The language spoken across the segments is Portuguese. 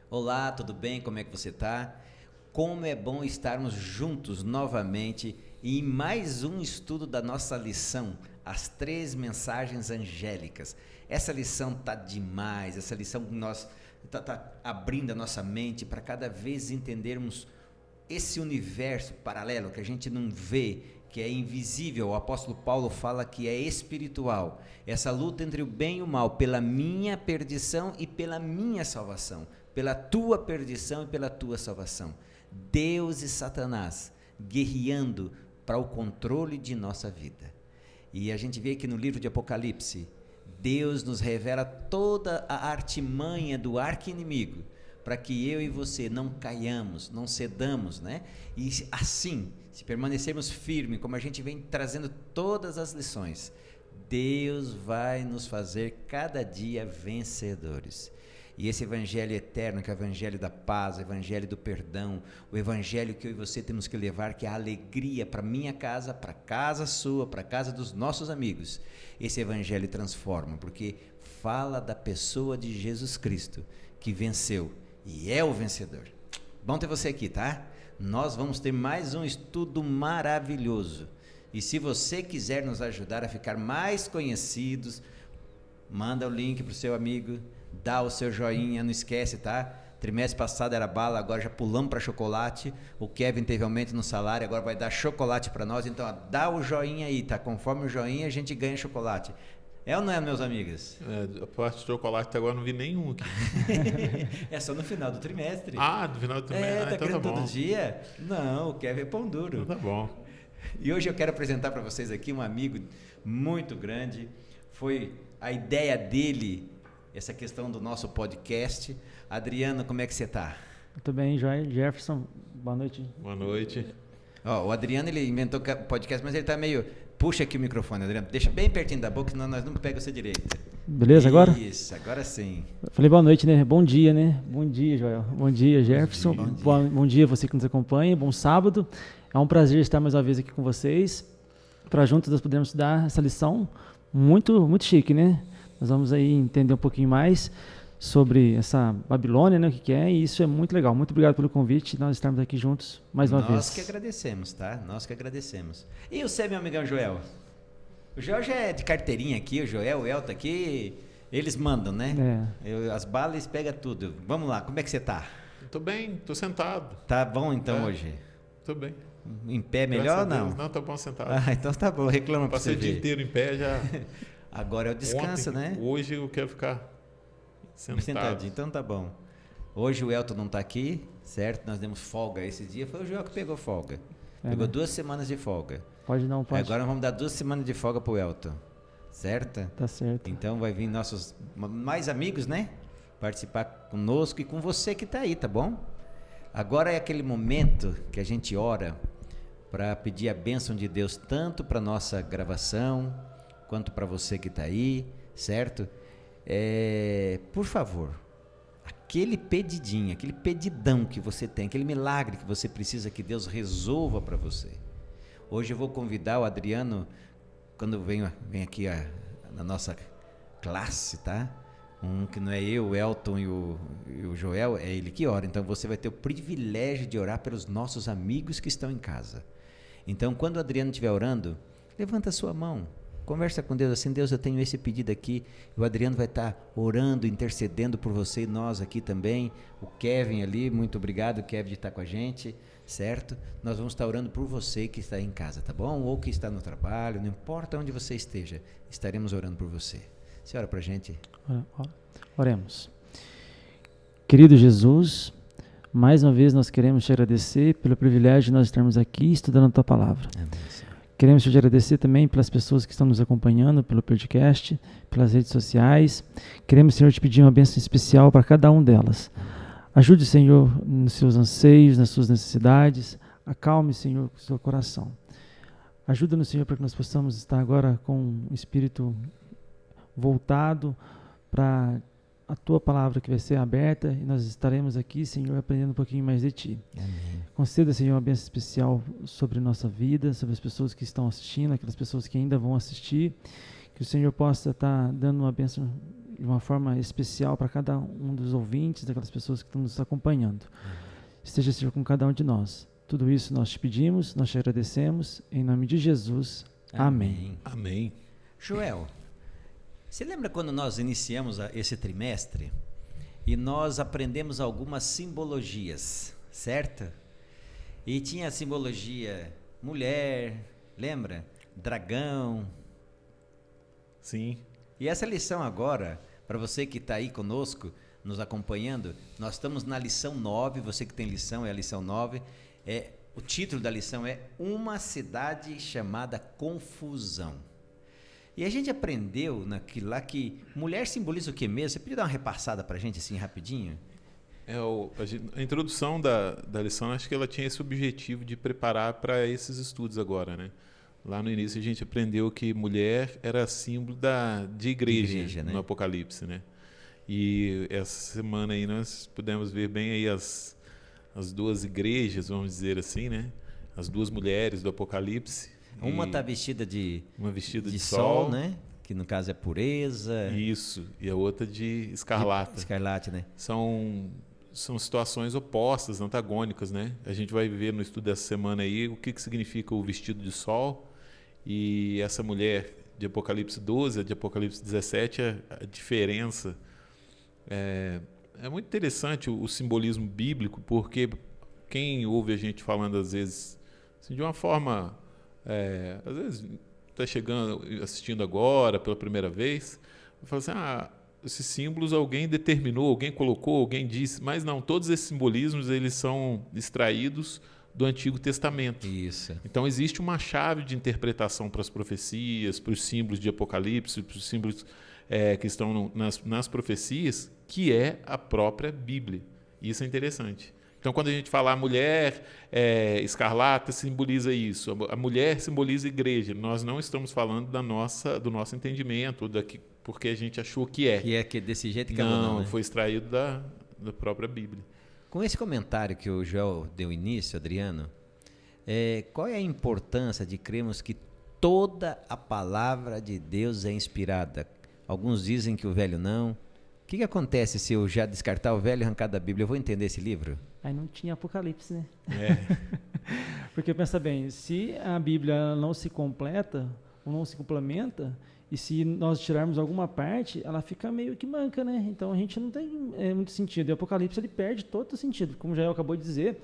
Olá, tudo bem? Como é que você está? Como é bom estarmos juntos novamente em mais um estudo da nossa lição, as 3 mensagens angélicas. Essa lição tá demais, essa lição nós tá abrindo a nossa mente para cada vez entendermos esse universo paralelo que a gente não vê, que é invisível. O apóstolo Paulo fala que é espiritual. Essa luta entre o bem e o mal, pela minha perdição e pela minha salvação, pela tua perdição e pela tua salvação. Deus e Satanás guerreando para o controle de nossa vida. E a gente vê que no livro de Apocalipse, Deus nos revela toda a artimanha do arqui-inimigo, para que eu e você não caiamos, não cedamos, né? E assim, se permanecermos firmes, como a gente vem trazendo todas as lições, Deus vai nos fazer cada dia vencedores. E esse evangelho eterno, que é o evangelho da paz, o evangelho do perdão, o evangelho que eu e você temos que levar, que é a alegria para minha casa, para a casa sua, para a casa dos nossos amigos. Esse evangelho transforma, porque fala da pessoa de Jesus Cristo, que venceu e é o vencedor. Bom ter você aqui, tá? Nós vamos ter mais um estudo maravilhoso. E se você quiser nos ajudar a ficar mais conhecidos, manda o link para o seu amigo, dá o seu joinha, não esquece, tá? Trimestre passado era bala, agora já pulamos para chocolate. O Kevin teve aumento no salário, agora vai dar chocolate para nós. Então, ó, dá o joinha aí, tá? Conforme o joinha, a gente ganha chocolate. É ou não é, meus amigos? A parte de chocolate até agora não vi nenhum aqui. É só no final do trimestre. No final do trimestre. Tá Então querendo tá bom. todo dia? Não, o Kevin é pão duro. Então tá bom. E hoje eu quero apresentar para vocês aqui um amigo muito grande. Foi a ideia dele, essa questão do nosso podcast. Adriano, como é que você está? Muito bem, Joia. Jefferson, boa noite. Boa noite. O Adriano, ele inventou o podcast, mas ele está meio... Puxa aqui o microfone, Adriano. Deixa bem pertinho da boca, senão nós não pegamos você direito. Beleza agora? Isso, agora sim. Falei boa noite, né? Bom dia, né? Bom dia, Joel. Bom dia, Jefferson. Bom dia você que nos acompanha. Bom sábado. É um prazer estar mais uma vez aqui com vocês, para juntos nós podermos estudar essa lição muito, muito chique, né? Nós vamos aí entender um pouquinho mais sobre essa Babilônia, né? O que é, e isso é muito legal. Muito obrigado pelo convite, nós estarmos aqui juntos mais uma vez. Nós que agradecemos, tá? Nós que agradecemos. E você, meu amigão Joel? O Joel já é de carteirinha aqui, o Joel, o Elton aqui, eles mandam, né? As balas pegam tudo. Vamos lá, como é que você tá? Tô bem, tô sentado. Tá bom então hoje? Tô bem. Em pé melhor ou não? Não, tô bom sentado. Então tá bom, reclama pra você ver. Passei o dia inteiro em pé já. Agora é o descanso, Ontem, né? Hoje eu quero ficar sentadinho. Então tá bom. Hoje o Elton não tá aqui, certo? Nós demos folga esse dia, foi o Joel que pegou folga. Pegou 2 semanas de folga. Pode. Agora vamos dar 2 semanas de folga pro Elton, certo? Tá certo. Então vai vir nossos mais amigos, né? Participar conosco e com você que tá aí, tá bom? Agora é aquele momento que a gente ora para pedir a bênção de Deus tanto para nossa gravação quanto para você que está aí, certo? Por favor, aquele pedidinho, aquele pedidão que você tem, aquele milagre que você precisa que Deus resolva para você. Hoje eu vou convidar o Adriano, quando vem aqui na nossa classe, tá? Que não é eu, o Elton e o Joel, é ele que ora. Então você vai ter o privilégio de orar pelos nossos amigos que estão em casa. Então quando o Adriano estiver orando, levanta a sua mão. Conversa com Deus assim: Deus, eu tenho esse pedido aqui. O Adriano vai estar orando, intercedendo por você e nós aqui também. O Kevin ali, muito obrigado, Kevin, de estar com a gente, certo? Nós vamos estar orando por você que está em casa, tá bom? Ou que está no trabalho, não importa onde você esteja, estaremos orando por você. Você ora para a gente? Oremos. Querido Jesus, mais uma vez nós queremos te agradecer pelo privilégio de nós estarmos aqui estudando a tua palavra. Amém, Senhor. Queremos te agradecer também pelas pessoas que estão nos acompanhando pelo podcast, pelas redes sociais. Queremos, Senhor, te pedir uma bênção especial para cada um delas. Ajude, Senhor, nos seus anseios, nas suas necessidades. Acalme, Senhor, o seu coração. Ajuda-nos, Senhor, para que nós possamos estar agora com um espírito voltado para a tua palavra que vai ser aberta e nós estaremos aqui, Senhor, aprendendo um pouquinho mais de ti. Amém. Conceda, Senhor, uma bênção especial sobre nossa vida, sobre as pessoas que estão assistindo, aquelas pessoas que ainda vão assistir, que o Senhor possa estar dando uma bênção de uma forma especial para cada um dos ouvintes, daquelas pessoas que estão nos acompanhando. Esteja com cada um de nós. Tudo isso nós te pedimos, nós te agradecemos, em nome de Jesus. Amém. Amém. Joel, você lembra quando nós iniciamos esse trimestre e nós aprendemos algumas simbologias, certo? E tinha a simbologia mulher, lembra? Dragão. Sim. E essa lição agora, para você que está aí conosco, nos acompanhando, nós estamos na lição 9, você que tem lição, é a lição 9, o título da lição é Uma Cidade Chamada Confusão. E a gente aprendeu naquilo lá que mulher simboliza o que mesmo? Você podia dar uma repassada para a gente assim rapidinho? A introdução da lição, acho que ela tinha esse objetivo de preparar para esses estudos agora, né? Lá no início a gente aprendeu que mulher era símbolo de igreja, né? No Apocalipse, né? E essa semana aí nós pudemos ver bem aí as duas igrejas, vamos dizer assim, né? As duas mulheres do Apocalipse. Uma está vestida uma vestida de sol, né? Que no caso é pureza. Isso, e a outra de escarlate. Escarlate, né? São situações opostas, antagônicas, né? A gente vai ver no estudo dessa semana aí o que significa o vestido de sol e essa mulher de Apocalipse 12, de Apocalipse 17, a diferença. É muito interessante o simbolismo bíblico, porque quem ouve a gente falando às vezes assim, de uma forma, às vezes está chegando, assistindo agora pela primeira vez, fala assim, esses símbolos alguém determinou, alguém colocou, alguém disse, mas não, todos esses simbolismos eles são extraídos do Antigo Testamento. Isso. Então existe uma chave de interpretação para as profecias, para os símbolos de Apocalipse, para os símbolos que estão nas profecias, que é a própria Bíblia. Isso é interessante. Então, quando a gente fala a mulher escarlata, simboliza isso. A mulher simboliza a igreja. Nós não estamos falando do nosso entendimento, porque a gente achou que é. Que é desse jeito que não, né? Foi extraído da própria Bíblia. Com esse comentário que o Joel deu início, Adriano, qual é a importância de crermos que toda a palavra de Deus é inspirada? Alguns dizem que o velho não. O que acontece se eu já descartar o velho e arrancar da Bíblia? Eu vou entender esse livro? Aí não tinha Apocalipse, né? Porque pensa bem, se a Bíblia não se completa ou não se complementa, e se nós tirarmos alguma parte, ela fica meio que manca, né? Então a gente não tem muito sentido. E o Apocalipse ele perde todo o sentido. Como já acabou de dizer,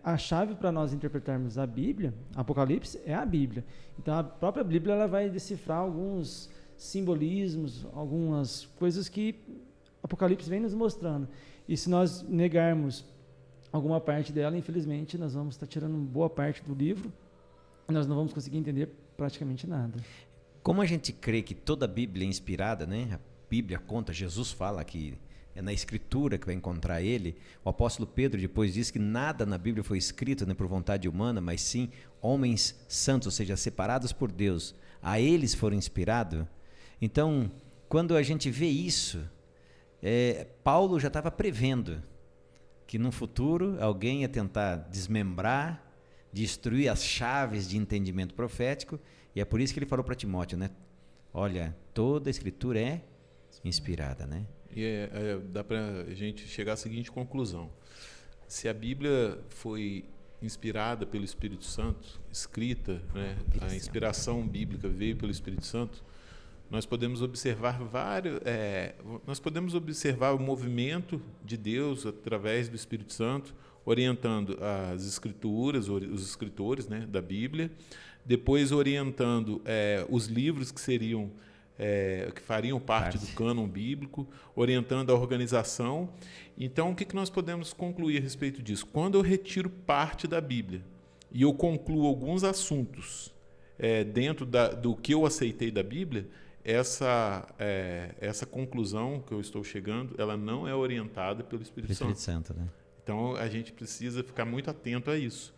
a chave para nós interpretarmos a Bíblia, Apocalipse, é a Bíblia. Então a própria Bíblia ela vai decifrar alguns simbolismos, algumas coisas que Apocalipse vem nos mostrando. E se nós negarmos alguma parte dela, infelizmente, nós vamos estar tirando boa parte do livro e nós não vamos conseguir entender praticamente nada. Como a gente crê que toda a Bíblia é inspirada, né? A Bíblia conta, Jesus fala que é na Escritura que vai encontrar ele. O apóstolo Pedro depois diz que nada na Bíblia foi escrito, né, por vontade humana, mas sim homens santos, ou seja, separados por Deus. A eles foram inspirados. Então, quando a gente vê isso, Paulo já estava prevendo que no futuro alguém ia tentar desmembrar, destruir as chaves de entendimento profético, e é por isso que ele falou para Timóteo, né? Olha, toda a Escritura é inspirada, né? E dá para a gente chegar à seguinte conclusão: se a Bíblia foi inspirada pelo Espírito Santo, escrita, né? A inspiração bíblica veio pelo Espírito Santo, nós podemos observar o movimento de Deus através do Espírito Santo, orientando as escrituras, os escritores, né, da Bíblia, depois orientando os livros que seriam que fariam parte do cânon bíblico, orientando a organização. Então, o que nós podemos concluir a respeito disso? Quando eu retiro parte da Bíblia e eu concluo alguns assuntos dentro do que eu aceitei da Bíblia, essa conclusão que eu estou chegando, ela não é orientada pelo Espírito Santo. Né? Então, a gente precisa ficar muito atento a isso.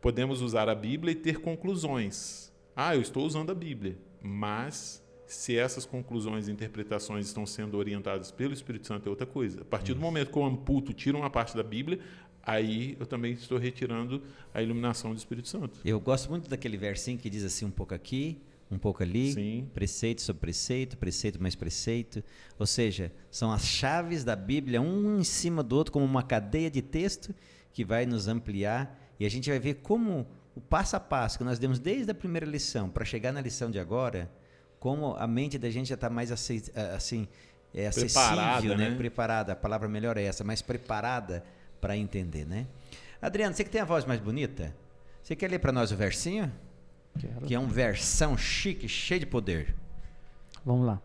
Podemos usar a Bíblia e ter conclusões. Eu estou usando a Bíblia, mas se essas conclusões e interpretações estão sendo orientadas pelo Espírito Santo é outra coisa. A partir do momento que eu amputo, tiro uma parte da Bíblia, aí eu também estou retirando a iluminação do Espírito Santo. Eu gosto muito daquele versinho que diz assim, um pouco aqui, um pouco ali, Sim. preceito sobre preceito, preceito mais preceito. Ou seja, são as chaves da Bíblia, um em cima do outro, como uma cadeia de texto que vai nos ampliar. E a gente vai ver como o passo a passo que nós demos desde a primeira lição para chegar na lição de agora, como a mente da gente já está mais assim, acessível, Preparada, né? Preparada, a palavra melhor é essa, mais preparada para entender, né? Adriano, você que tem a voz mais bonita, você quer ler para nós o versinho? Quero. Que é um versão chique, cheio de poder. Vamos lá.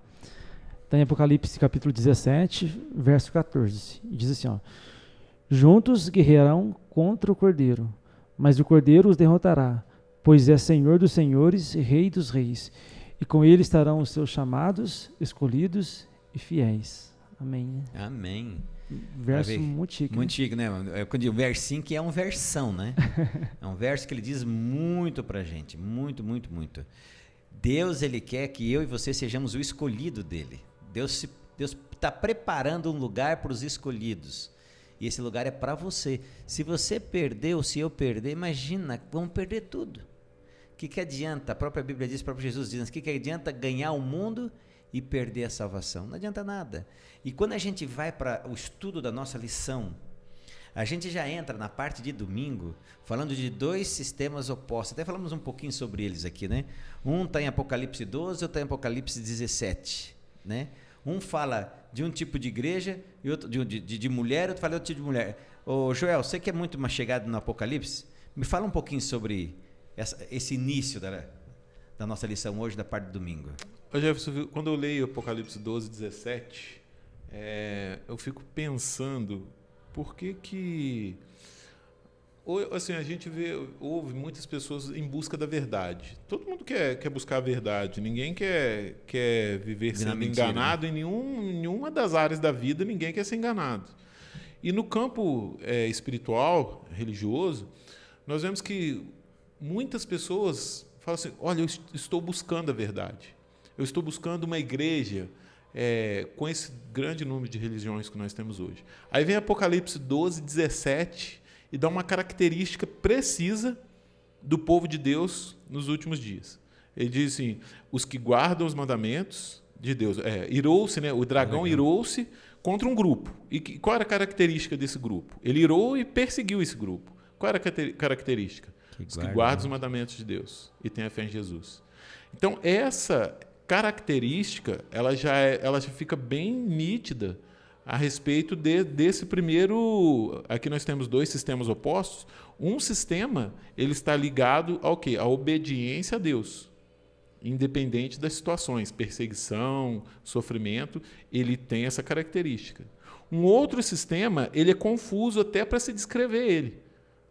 Está em Apocalipse capítulo 17, verso 14. E diz assim, ó: juntos guerrearão contra o Cordeiro, mas o Cordeiro os derrotará, pois é Senhor dos senhores e Rei dos reis. E com ele estarão os seus chamados, escolhidos e fiéis. Amém. Amém. Verso muito chique. Muito chique, né? Quando digo versinho, que é um versão, né? É um verso que ele diz muito pra gente. Muito, muito, muito. Deus, ele quer que eu e você sejamos o escolhido dele. Deus está preparando um lugar para os escolhidos. E esse lugar é para você. Se você perder ou se eu perder, imagina, vamos perder tudo. O que adianta? A própria Bíblia diz, o próprio Jesus diz, o que adianta ganhar o mundo e perder a salvação? Não adianta nada. E quando a gente vai para o estudo da nossa lição, a gente já entra na parte de domingo falando de dois sistemas opostos. Até falamos um pouquinho sobre eles aqui, né? Um está em Apocalipse 12, outro está em Apocalipse 17, né? Um fala de um tipo de igreja e outro de mulher, outro fala de outro tipo de mulher. Ô Joel, você que é muito mais chegado no Apocalipse, me fala um pouquinho sobre esse início da nossa lição hoje, da parte do domingo. Ô Jefferson, quando eu leio Apocalipse 12, 17, eu fico pensando por que assim, a gente ouve muitas pessoas em busca da verdade. Todo mundo quer buscar a verdade, ninguém quer viver sendo enganado, né? Em nenhuma das áreas da vida ninguém quer ser enganado. E no campo espiritual, religioso, nós vemos que muitas pessoas falam assim, olha, eu estou buscando a verdade. Eu estou buscando uma igreja com esse grande número de religiões que nós temos hoje. Aí vem Apocalipse 12, 17 e dá uma característica precisa do povo de Deus nos últimos dias. Ele diz assim, os que guardam os mandamentos de Deus. Irou-se, né? O dragão irou-se contra um grupo. E qual era a característica desse grupo? Ele irou e perseguiu esse grupo. Qual era a característica? Os que guardam os mandamentos de Deus e têm a fé em Jesus. Então, essa característica, ela já fica bem nítida a respeito desse primeiro... Aqui nós temos dois sistemas opostos. Um sistema, ele está ligado ao quê? À obediência a Deus, independente das situações, perseguição, sofrimento, ele tem essa característica. Um outro sistema, ele é confuso até para se descrever ele,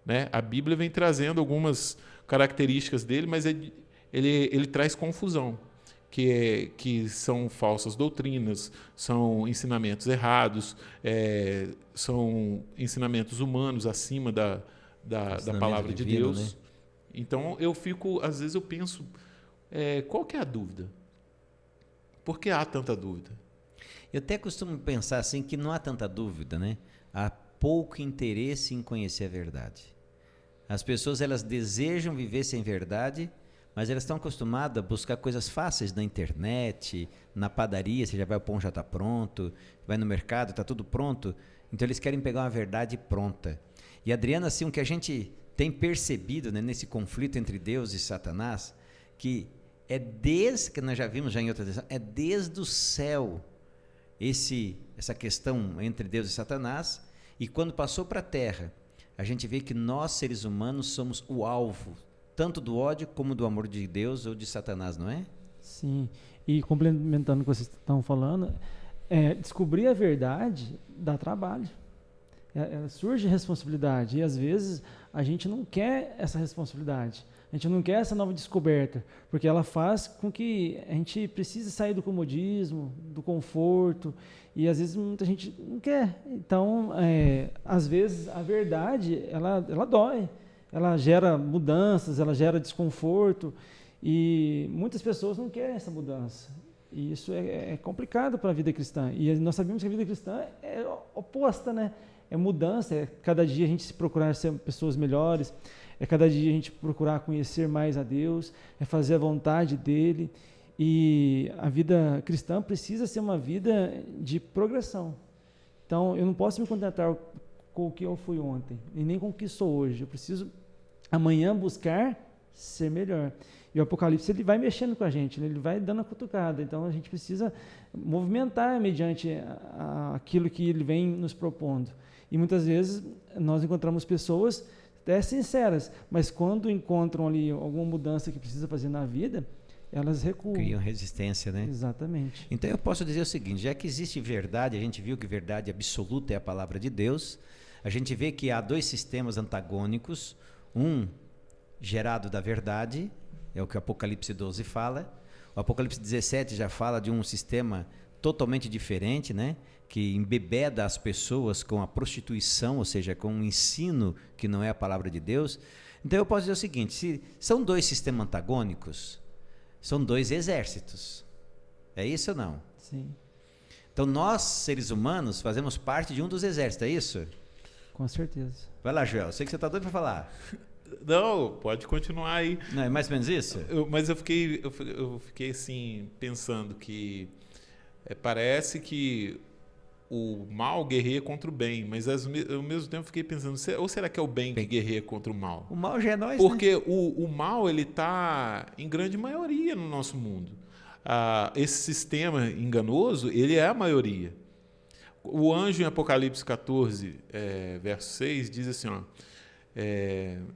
né? A Bíblia vem trazendo algumas características dele, mas ele traz confusão, que são falsas doutrinas, são ensinamentos errados, são ensinamentos humanos acima da palavra de divino, Deus. Né? Então, às vezes eu penso, qual que é a dúvida? Por que há tanta dúvida? Eu até costumo pensar assim que não há tanta dúvida, né? Há pouco interesse em conhecer a verdade. As pessoas, elas desejam viver sem verdade, mas elas estão acostumadas a buscar coisas fáceis na internet, na padaria, você já vai, o pão já está pronto, vai no mercado, está tudo pronto. Então eles querem pegar uma verdade pronta. E Adriana, assim, o que a gente tem percebido, né, nesse conflito entre Deus e Satanás, que que nós já vimos já em outra lição, desde o céu essa questão entre Deus e Satanás, e quando passou para a terra, a gente vê que nós, seres humanos, somos o alvo, tanto do ódio como do amor de Deus ou de Satanás, não é? Sim, e complementando o que vocês estão falando, descobrir a verdade dá trabalho. Surge responsabilidade, e às vezes a gente não quer essa responsabilidade, a gente não quer essa nova descoberta, porque ela faz com que a gente precise sair do comodismo, do conforto, e às vezes muita gente não quer. Então, às vezes a verdade, ela dói, ela gera mudanças, ela gera desconforto, e muitas pessoas não querem essa mudança. E isso é complicado para a vida cristã. E nós sabemos que a vida cristã é oposta, né? É mudança, é cada dia a gente se procurar ser pessoas melhores, é cada dia a gente procurar conhecer mais a Deus, é fazer a vontade dEle. E a vida cristã precisa ser uma vida de progressão. Então, eu não posso me contentar com o que eu fui ontem, e nem com o que sou hoje. Eu preciso, amanhã, buscar ser melhor. E o Apocalipse, ele vai mexendo com a gente, né? Ele vai dando a cutucada. Então, a gente precisa movimentar mediante aquilo que ele vem nos propondo. E muitas vezes, nós encontramos pessoas até sinceras, mas quando encontram ali alguma mudança que precisa fazer na vida, elas recuam. Criam resistência, né? Exatamente. Então, eu posso dizer o seguinte, já que existe verdade, a gente viu que verdade absoluta é a palavra de Deus, a gente vê que há 2 sistemas antagônicos, um gerado da verdade, é o que o Apocalipse 12 fala. O Apocalipse 17 já fala de um sistema totalmente diferente, né? Que embebeda as pessoas com a prostituição, ou seja, com um ensino que não é a palavra de Deus. Então eu posso dizer o seguinte, se são 2 sistemas antagônicos, são 2 exércitos. É isso ou não? Sim. Então nós, seres humanos, fazemos parte de um dos exércitos, é isso? Com certeza. Vai lá, Joel, sei que você está doido para falar. Não, pode continuar aí. Não, é mais ou menos isso? Mas eu fiquei assim, pensando que parece que o mal guerreia contra o bem, mas ao mesmo tempo fiquei pensando, ou será que é o bem que guerreia contra o mal? O mal já é nós, porque né? o mal, ele está em grande maioria no nosso mundo. Esse sistema enganoso, ele é a maioria. O anjo em Apocalipse 14, verso 6, diz assim, ó,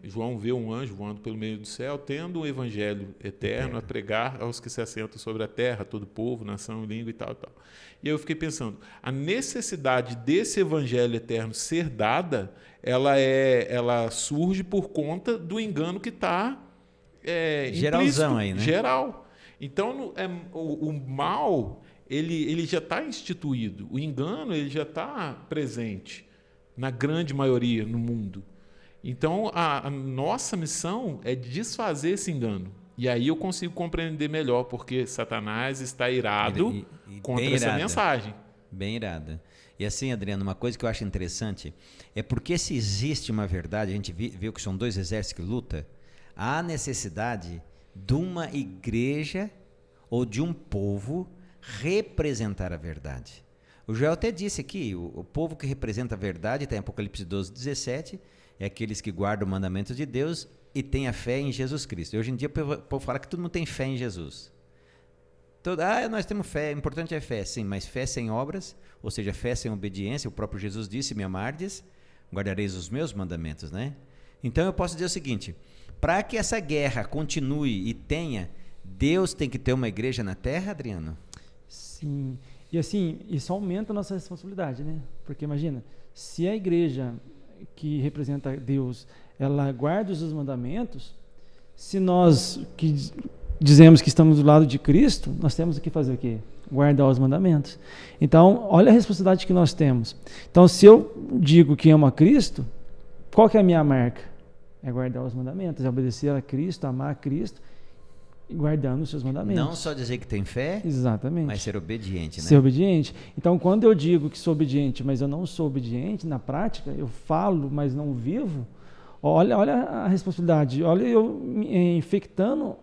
João vê um anjo voando pelo meio do céu, tendo um evangelho eterno a pregar aos que se assentam sobre a terra, todo povo, nação, língua e tal, e tal. E eu fiquei pensando, a necessidade desse evangelho eterno ser dada, ela surge por conta do engano que está geralzão aí, né? Geral. Então, o mal, ele já está instituído, o engano ele já está presente na grande maioria no mundo. Então, a nossa missão é desfazer esse engano. E aí eu consigo compreender melhor porque Satanás está irado contra essa mensagem. Bem irada. E assim, Adriano, uma coisa que eu acho interessante é porque se existe uma verdade, a gente viu que são 2 exércitos que lutam, há necessidade de uma igreja ou de um povo representar a verdade. O Joel até disse aqui, o povo que representa a verdade, está em Apocalipse 12, 17, é aqueles que guardam os mandamentos de Deus e têm a fé em Jesus Cristo. E hoje em dia o povo fala que todo mundo tem fé em Jesus. Nós temos fé, o importante é fé, sim, mas fé sem obras, ou seja, fé sem obediência, o próprio Jesus disse, me amardes, guardareis os meus mandamentos, né? Então eu posso dizer o seguinte, para que essa guerra continue e tenha, Deus tem que ter uma igreja na terra, Adriano? Sim, e assim, isso aumenta a nossa responsabilidade, né? Porque imagina, se a igreja que representa Deus, ela guarda os mandamentos, se nós que dizemos que estamos do lado de Cristo, nós temos que fazer o quê? Guardar os mandamentos. Então, olha a responsabilidade que nós temos. Então, se eu digo que amo a Cristo, qual que é a minha marca? É guardar os mandamentos, é obedecer a Cristo, amar a Cristo, e guardando os seus mandamentos. Não só dizer que tem fé, exatamente, mas ser obediente, né? Ser obediente. Então, quando eu digo que sou obediente, mas eu não sou obediente, na prática, eu falo, mas não vivo, olha a responsabilidade, olha eu infectando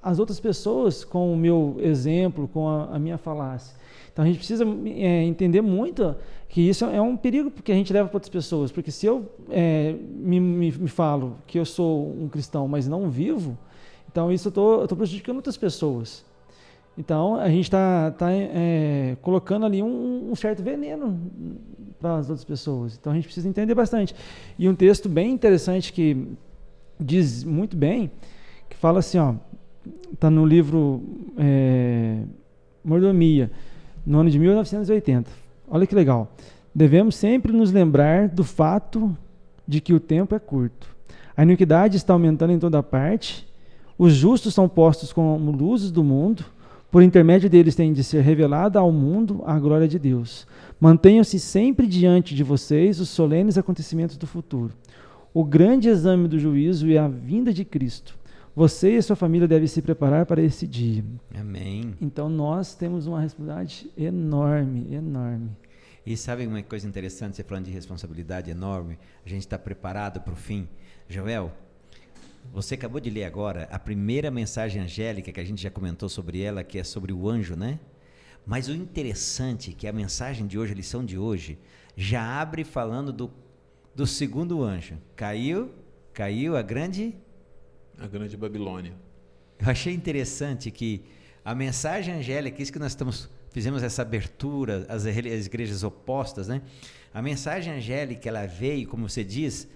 as outras pessoas com o meu exemplo, com a minha falácia. Então, a gente precisa entender muito que isso é um perigo que a gente leva para outras pessoas, porque se eu me falo que eu sou um cristão, mas não vivo, então isso eu estou prejudicando outras pessoas. Então, a gente está colocando ali um certo veneno para as outras pessoas. Então, a gente precisa entender bastante. E um texto bem interessante que diz muito bem, que fala assim, está no livro Mordomia, no ano de 1980. Olha que legal. Devemos sempre nos lembrar do fato de que o tempo é curto. A iniquidade está aumentando em toda parte, os justos são postos como luzes do mundo, por intermédio deles tem de ser revelada ao mundo a glória de Deus. Mantenham-se sempre diante de vocês os solenes acontecimentos do futuro, o grande exame do juízo e a vinda de Cristo. Você e a sua família devem se preparar para esse dia. Amém. Então nós temos uma responsabilidade enorme, enorme. E sabe uma coisa interessante, você falando de responsabilidade enorme, a gente está preparado para o fim. Joel, você acabou de ler agora a primeira mensagem angélica, que a gente já comentou sobre ela, que é sobre o anjo, né? Mas o interessante é que a mensagem de hoje, a lição de hoje, já abre falando do segundo anjo. Caiu a grande Babilônia. Eu achei interessante que a mensagem angélica, isso que nós fizemos essa abertura às igrejas opostas, né? A mensagem angélica, ela veio, como você diz,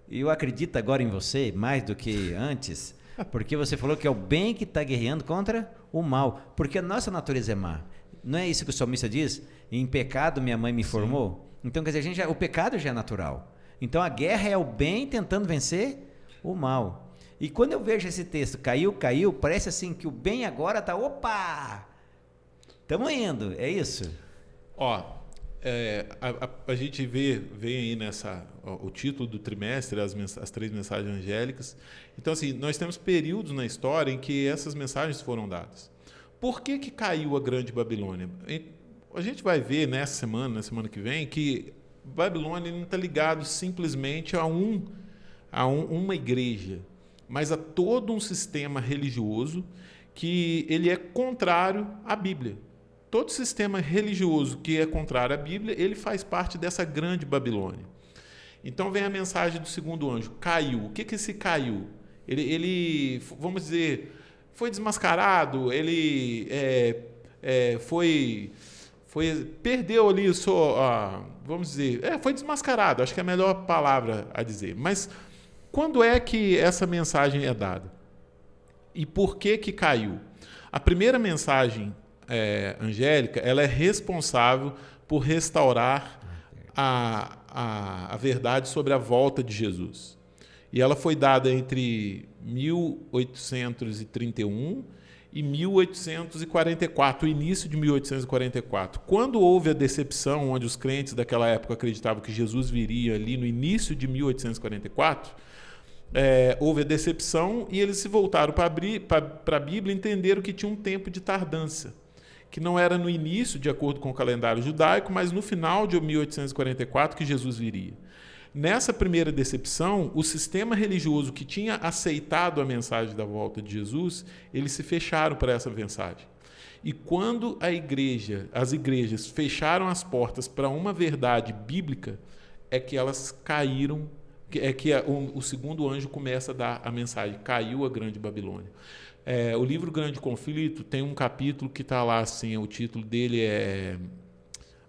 e eu acredito agora em você, mais do que antes, porque você falou que é o bem que está guerreando contra o mal, porque a nossa natureza é má. Não é isso que o salmista diz? Em pecado minha mãe me formou? Então, quer dizer, o pecado já é natural. Então, a guerra é o bem tentando vencer o mal. E quando eu vejo esse texto, caiu, parece assim que o bem agora está, opa, estamos indo, é isso? A gente vem aí o título do trimestre, as 3 mensagens angélicas. Então, assim, nós temos períodos na história em que essas mensagens foram dadas. Por que caiu a grande Babilônia? A gente vai ver na semana que vem, que Babilônia não está ligado simplesmente a uma igreja, mas a todo um sistema religioso que ele é contrário à Bíblia. Todo sistema religioso que é contrário à Bíblia, ele faz parte dessa grande Babilônia. Então vem a mensagem do segundo anjo, caiu. O que esse caiu? Ele vamos dizer, foi desmascarado, ele perdeu ali vamos dizer, foi desmascarado, acho que é a melhor palavra a dizer. Mas quando é que essa mensagem é dada? E por que caiu? A primeira mensagem angélica, ela é responsável por restaurar a verdade sobre a volta de Jesus. E ela foi dada entre 1831 e 1844, o início de 1844. Quando houve a decepção, onde os crentes daquela época acreditavam que Jesus viria ali no início de 1844, houve a decepção e eles se voltaram para a Bíblia e entenderam que tinha um tempo de tardança, que não era no início, de acordo com o calendário judaico, mas no final de 1844 que Jesus viria. Nessa primeira decepção, o sistema religioso que tinha aceitado a mensagem da volta de Jesus, eles se fecharam para essa mensagem. E quando as igrejas fecharam as portas para uma verdade bíblica, é que elas caíram, o segundo anjo começa a dar a mensagem, caiu a grande Babilônia. O livro Grande Conflito tem um capítulo que está lá assim, o título dele é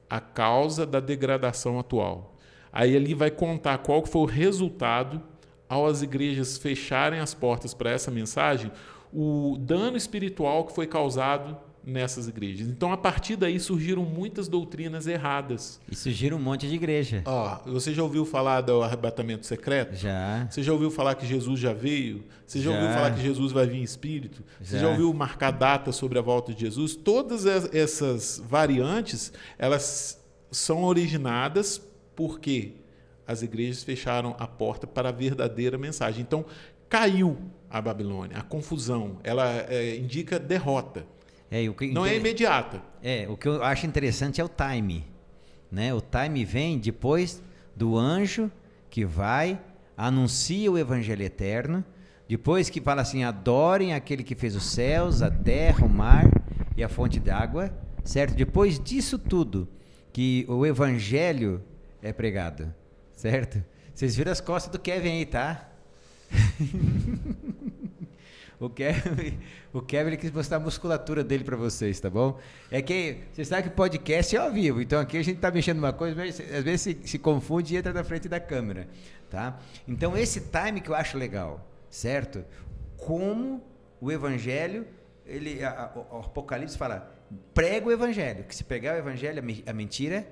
A Causa da Degradação Atual. Aí ele vai contar qual foi o resultado ao as igrejas fecharem as portas para essa mensagem, o dano espiritual que foi causado nessas igrejas. Então, a partir daí, surgiram muitas doutrinas erradas. E surgiram um monte de igreja. Você já ouviu falar do arrebatamento secreto? Já. Você já ouviu falar que Jesus já veio? Você já ouviu falar que Jesus vai vir em espírito? Você já ouviu marcar data sobre a volta de Jesus? Todas essas variantes, elas são originadas porque as igrejas fecharam a porta para a verdadeira mensagem. Então, caiu a Babilônia, a confusão, ela indica derrota. Não é imediata. O que eu acho interessante é o time, né? O time vem depois do anjo que vai, anuncia o evangelho eterno, depois que fala assim, adorem aquele que fez os céus, a terra, o mar e a fonte d'água, certo? Depois disso tudo, que o evangelho é pregado, certo? Vocês viram as costas do Kevin aí, tá? O Kevin ele quis mostrar a musculatura dele para vocês, tá bom? É que você sabe que podcast é ao vivo, então aqui a gente tá mexendo uma coisa, mas às vezes se confunde e entra na frente da câmera, tá? Então esse time que eu acho legal, certo? Como o evangelho, o Apocalipse fala, prega o evangelho, que se pegar o evangelho, a mentira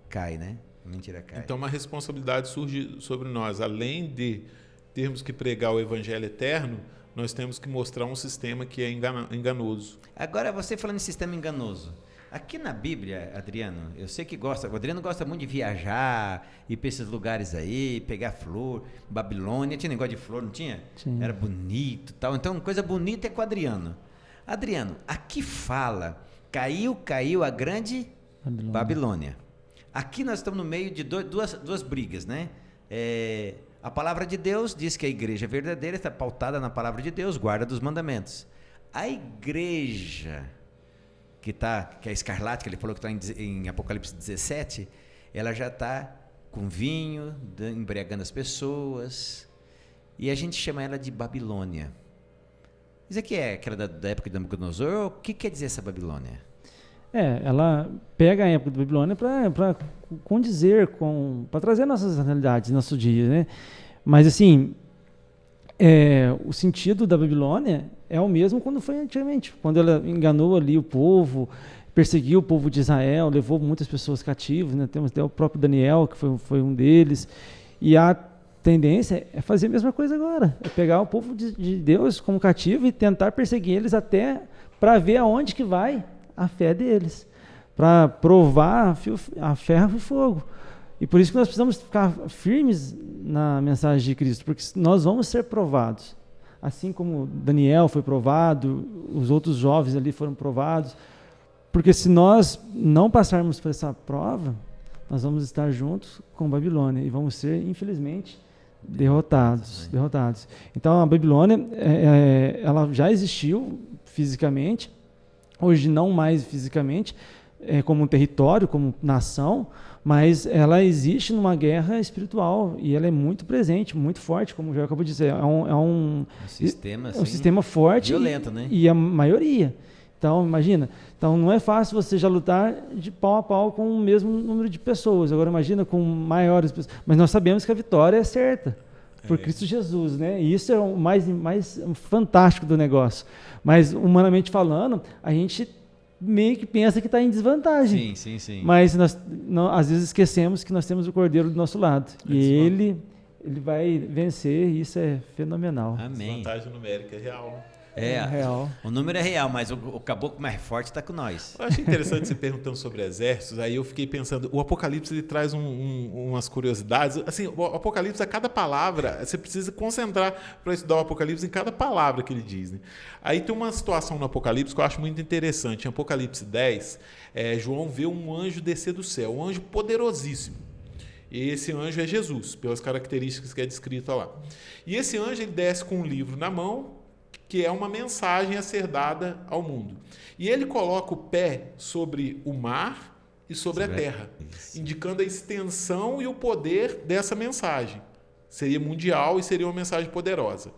cai, né? A mentira cai. Então uma responsabilidade surge sobre nós, além de termos que pregar o evangelho eterno, nós temos que mostrar um sistema que é enganoso. Agora, você falando em sistema enganoso, Aqui na Bíblia, Adriano, eu sei que o Adriano gosta muito de viajar, ir para esses lugares aí, pegar flor, Babilônia, tinha negócio de flor, não tinha? Sim. Era bonito e tal, então coisa bonita é com o Adriano. Adriano, aqui fala, caiu a grande Babilônia. Aqui nós estamos no meio de duas brigas, né? A palavra de Deus diz que a igreja verdadeira está pautada na palavra de Deus, guarda dos mandamentos. A igreja que é a escarlate, que ele falou que está em Apocalipse 17, ela já está com vinho, embriagando as pessoas, e a gente chama ela de Babilônia. Isso aqui é aquela da época de Nabucodonosor? O que quer dizer essa Babilônia? Ela pega a época da Babilônia para condizer para trazer nossas realidades, nossos dias, né? Mas assim, o sentido da Babilônia é o mesmo quando foi antigamente, quando ela enganou ali o povo, perseguiu o povo de Israel, levou muitas pessoas cativas, né? Temos até o próprio Daniel, que foi um deles, e a tendência é fazer a mesma coisa agora, é pegar o povo de Deus como cativo e tentar perseguir eles até para ver aonde que vai a fé deles, para provar a ferro e fogo. E por isso que nós precisamos ficar firmes na mensagem de Cristo, porque nós vamos ser provados. Assim como Daniel foi provado, os outros jovens ali foram provados, porque se nós não passarmos por essa prova, nós vamos estar juntos com Babilônia e vamos ser, infelizmente, derrotados. Então a Babilônia, ela já existiu fisicamente, hoje não mais fisicamente, como um território, como nação, mas ela existe numa guerra espiritual e ela é muito presente, muito forte, como já acabou de dizer. É um sistema, assim, um sistema forte, violento, né? E a maioria. Então, imagina. Então, não é fácil você já lutar de pau a pau com o mesmo número de pessoas. Agora, imagina com maiores pessoas. Mas nós sabemos que a vitória é certa por Cristo Jesus, né? E isso é o mais fantástico do negócio. Mas, humanamente falando, a gente meio que pensa que está em desvantagem. Sim. Mas nós às vezes esquecemos que nós temos o Cordeiro do nosso lado. E ele vai vencer, e isso é fenomenal. Amém. Desvantagem numérica é real. É real. O número é real, mas o caboclo mais forte está com nós. Eu acho interessante você perguntando sobre exércitos, aí eu fiquei pensando, o Apocalipse ele traz umas curiosidades. Assim, o Apocalipse, a cada palavra, você precisa concentrar para estudar o Apocalipse em cada palavra que ele diz, né? Aí tem uma situação no Apocalipse que eu acho muito interessante. Em Apocalipse 10, João vê um anjo descer do céu, um anjo poderosíssimo. E esse anjo é Jesus, pelas características que é descrita lá. E esse anjo ele desce com um livro na mão, que é uma mensagem a ser dada ao mundo. E ele coloca o pé sobre o mar e sobre a terra, indicando a extensão e o poder dessa mensagem. Seria mundial e seria uma mensagem poderosa.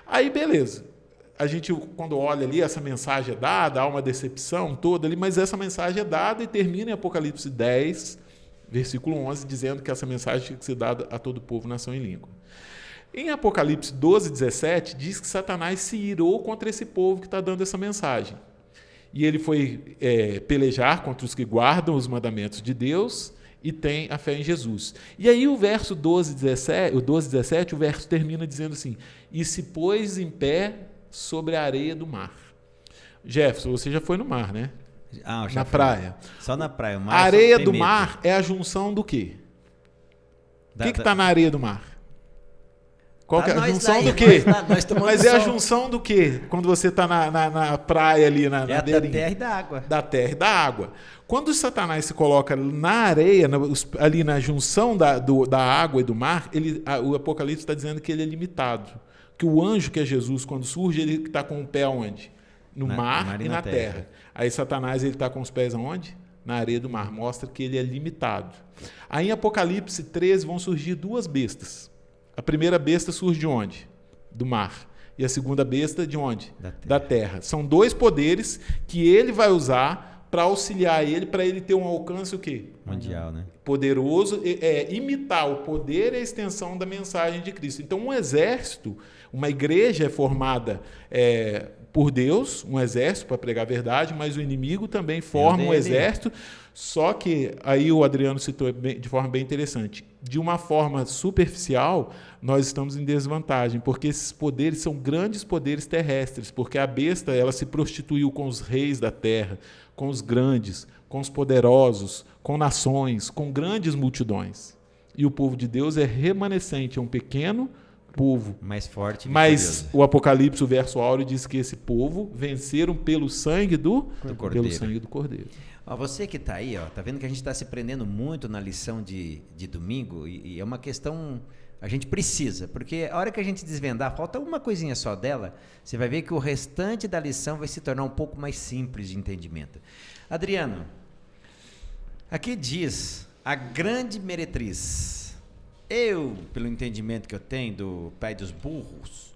Aí, beleza. A gente, quando olha ali, essa mensagem é dada, há uma decepção toda ali, mas essa mensagem é dada e termina em Apocalipse 10, versículo 11, dizendo que essa mensagem tinha que ser dada a todo povo, nação e língua. Em Apocalipse 12, 17, diz que Satanás se irou contra esse povo que está dando essa mensagem. E ele foi pelejar contra os que guardam os mandamentos de Deus e têm a fé em Jesus. E aí o verso 12, 17, o verso termina dizendo assim, e se pôs em pé sobre a areia do mar. Jefferson, você já foi no mar, né? Já na praia. Só na praia. O mar a areia do mar é a junção do quê? O que está na areia do mar? Qual que é a junção do quê? Mas é a junção do quê? Quando você está na praia ali, na da terra e da água. Da terra e da água. Quando Satanás se coloca na areia, ali na junção da água e do mar, o Apocalipse está dizendo que ele é limitado. Que o anjo, que é Jesus, quando surge, ele está com o pé aonde? No mar e na terra. Aí Satanás está com os pés aonde? Na areia do mar. Mostra que ele é limitado. Aí em Apocalipse 13 vão surgir duas bestas. A primeira besta surge de onde? Do mar. E a segunda besta de onde? Da terra. São dois poderes que ele vai usar para auxiliar ele, para ele ter um alcance o quê? Mundial, né? Poderoso, imitar o poder e a extensão da mensagem de Cristo. Então, um exército, uma igreja é formada por Deus, um exército para pregar a verdade, mas o inimigo também forma um exército. Só que, aí o Adriano citou de forma bem interessante, de uma forma superficial, nós estamos em desvantagem, porque esses poderes são grandes poderes terrestres, porque a besta ela se prostituiu com os reis da terra, com os grandes, com os poderosos, com nações, com grandes multidões. E o povo de Deus é remanescente, é um pequeno povo. Mais forte e Mas vitorioso. o Apocalipse, o verso áureo, diz que esse povo venceram pelo sangue do Cordeiro. Pelo sangue do Cordeiro. Ó, você que está aí, ó, tá vendo que a gente está se prendendo muito na lição de domingo e é uma questão, a gente precisa, porque a hora que a gente desvendar, falta uma coisinha só dela, você vai ver que o restante da lição vai se tornar um pouco mais simples de entendimento. Adriano, aqui diz a grande meretriz. Eu, pelo entendimento que eu tenho do pai dos burros,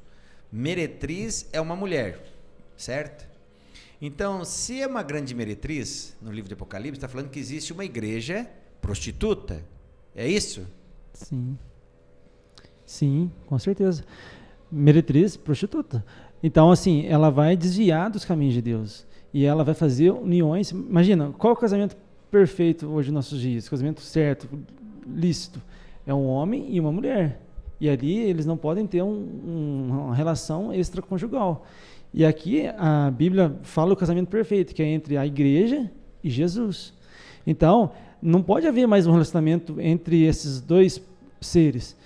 meretriz é uma mulher, certo? Então, se é uma grande meretriz, no livro de Apocalipse, está falando que existe uma igreja prostituta. É isso? Sim. Sim, com certeza. Meretriz, prostituta. Então, assim, ela vai desviar dos caminhos de Deus. E ela vai fazer uniões. Imagina, qual é o casamento perfeito hoje nos nossos dias? Casamento certo, lícito. É um homem e uma mulher. E ali eles não podem ter uma relação extraconjugal. E aqui a Bíblia fala o casamento perfeito, que é entre a igreja e Jesus. Então, não pode haver mais um relacionamento entre esses dois seres.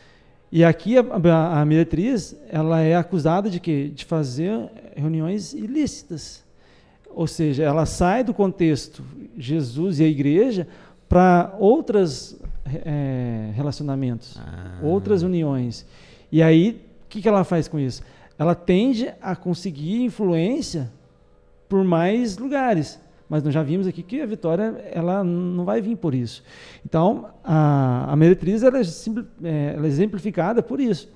E aqui a meretriz, ela é acusada de quê? De fazer reuniões ilícitas. Ou seja, ela sai do contexto Jesus e a igreja para outros relacionamentos, outras uniões. E aí, o que ela faz com isso? Ela tende a conseguir influência por mais lugares. Mas nós já vimos aqui que a vitória ela não vai vir por isso. Então, a meretriz ela é exemplificada por isso.